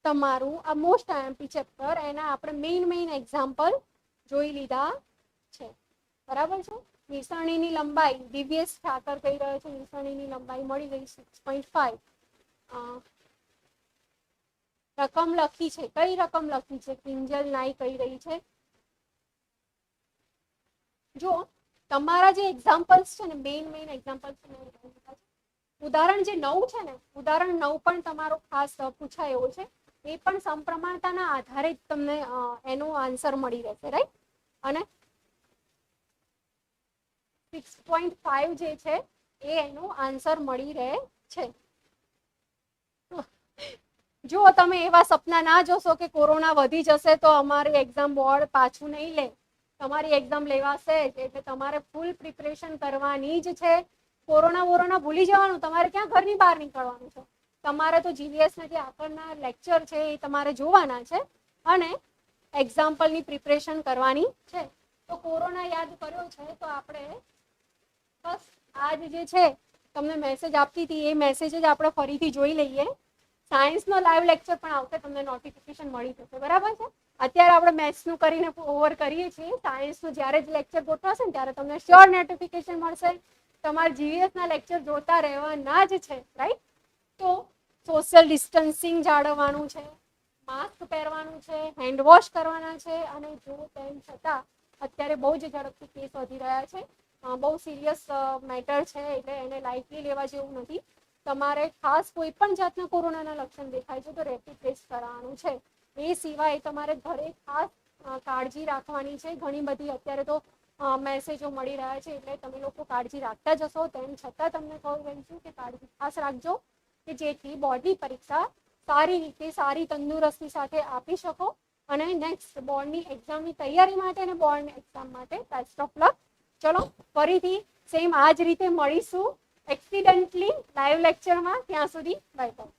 તમારું આ મોસ્ટ આઈએમપી ચેપ્ટર એના આપણે મેઇન એક્ઝામ્પલ જોઈ લીધા છે. બરાબર છે. નિસરણીની લંબાઈ દિવ્યેશ ઠાકર કહી રહ્યો છે નિસરણીની લંબાઈ મળી ગઈ 6.5. રકમ લખી છે. કઈ રકમ લખી છે? કિંજલ નાઈ કહી રહી છે. જો તમારા જે એક્ઝામ્પલ્સ છે ને મેઇન એક્ઝામ્પલ્સ છે ઉદાહરણ જે 9 છે ને ઉદાહરણ 9 પણ તમારો ખાસ પૂછાય એવો છે. એ પણ સમપ્રમાણતાના આધારે તમને એનો આન્સર મળી રહેશે. રાઈટ. અને 6.5 જે છે એ એનો આન્સર મળી રહે છે. જો તમે એવા સપના ના જોશો કે કોરોના વધી જશે તો અમારી એક્ઝામ બોર્ડ પાછું નહીં લે. તમારી એક્ઝામ લેવાશે જ. એટલે તમારે ફૂલ પ્રિપરેશન કરવાની જ છે. કોરોના ભૂલી જવાનું. તમારે ક્યાં ઘરની બહાર નીકળવાનું છે. તમારે તો જીવીએસના જે આગળના લેક્ચર છે એ તમારે જોવાના છે અને એક્ઝામ્પલની પ્રિપરેશન કરવાની છે. તો કોરોના યાદ કર્યો છે તો આપણે બસ આજ જે છે તમને મેસેજ આપતી હતી એ મેસેજ જ આપણે ફરીથી જોઈ લઈએ. સાયન્સનો લાઈવ લેક્ચર પણ આવશે, તમને નોટિફિકેશન મળી જશે. બરાબર છે. અત્યારે આપણે મેથ્સનું કરીને ઓવર કરીએ છીએ. સાયન્સનું જ્યારે જ લેક્ચર ગોઠવાશે ને ત્યારે તમને શ્યોર નોટિફિકેશન મળશે. તમારે જીવીએસના લેક્ચર જોતા રહેવાના જ છે, રાઈટ? તો સોશિયલ ડિસ્ટન્સિંગ જાળવવાનું છે, માસ્ક પહેરવાનું છે, હેન્ડ વોશ કરવાના છે, અને જો તેમ છતાં અત્યારે બહુ જ ઝડપથી કેસ વધી રહ્યા છે, બહુ સિરિયસ મેટર છે, એટલે એને લાઇટલી લેવા જેવું નથી. તમારે ખાસ કોઈ પણ જાતના કોરોનાના લક્ષણ દેખાય છે તો રેપિડ ટેસ્ટ કરાવવાનું છે. એ સિવાય તમારે ઘરે ખાસ કાળજી રાખવાની છે. ઘણી બધી અત્યારે તો મેસેજો મળી રહ્યા છે, એટલે તમે લોકો કાળજી રાખતા જશો. તેમ છતાં તમને કહું છું કે કાળજી ખાસ રાખજો, કે જેથી બોર્ડની પરીક્ષા સારી રીતે, સારી તંદુરસ્તી સાથે આપી શકો અને નેક્સ્ટ બોર્ડની એક્ઝામની તૈયારી માટે અને બોર્ડની એક્ઝામ માટે બેસ્ટ ઓફ લક. ચલો ફરીથી સેમ આ જ રીતે મળીશું એક્સિડન્ટલી લાઈવ લેક્ચરમાં. ત્યાં સુધી બાય બાય.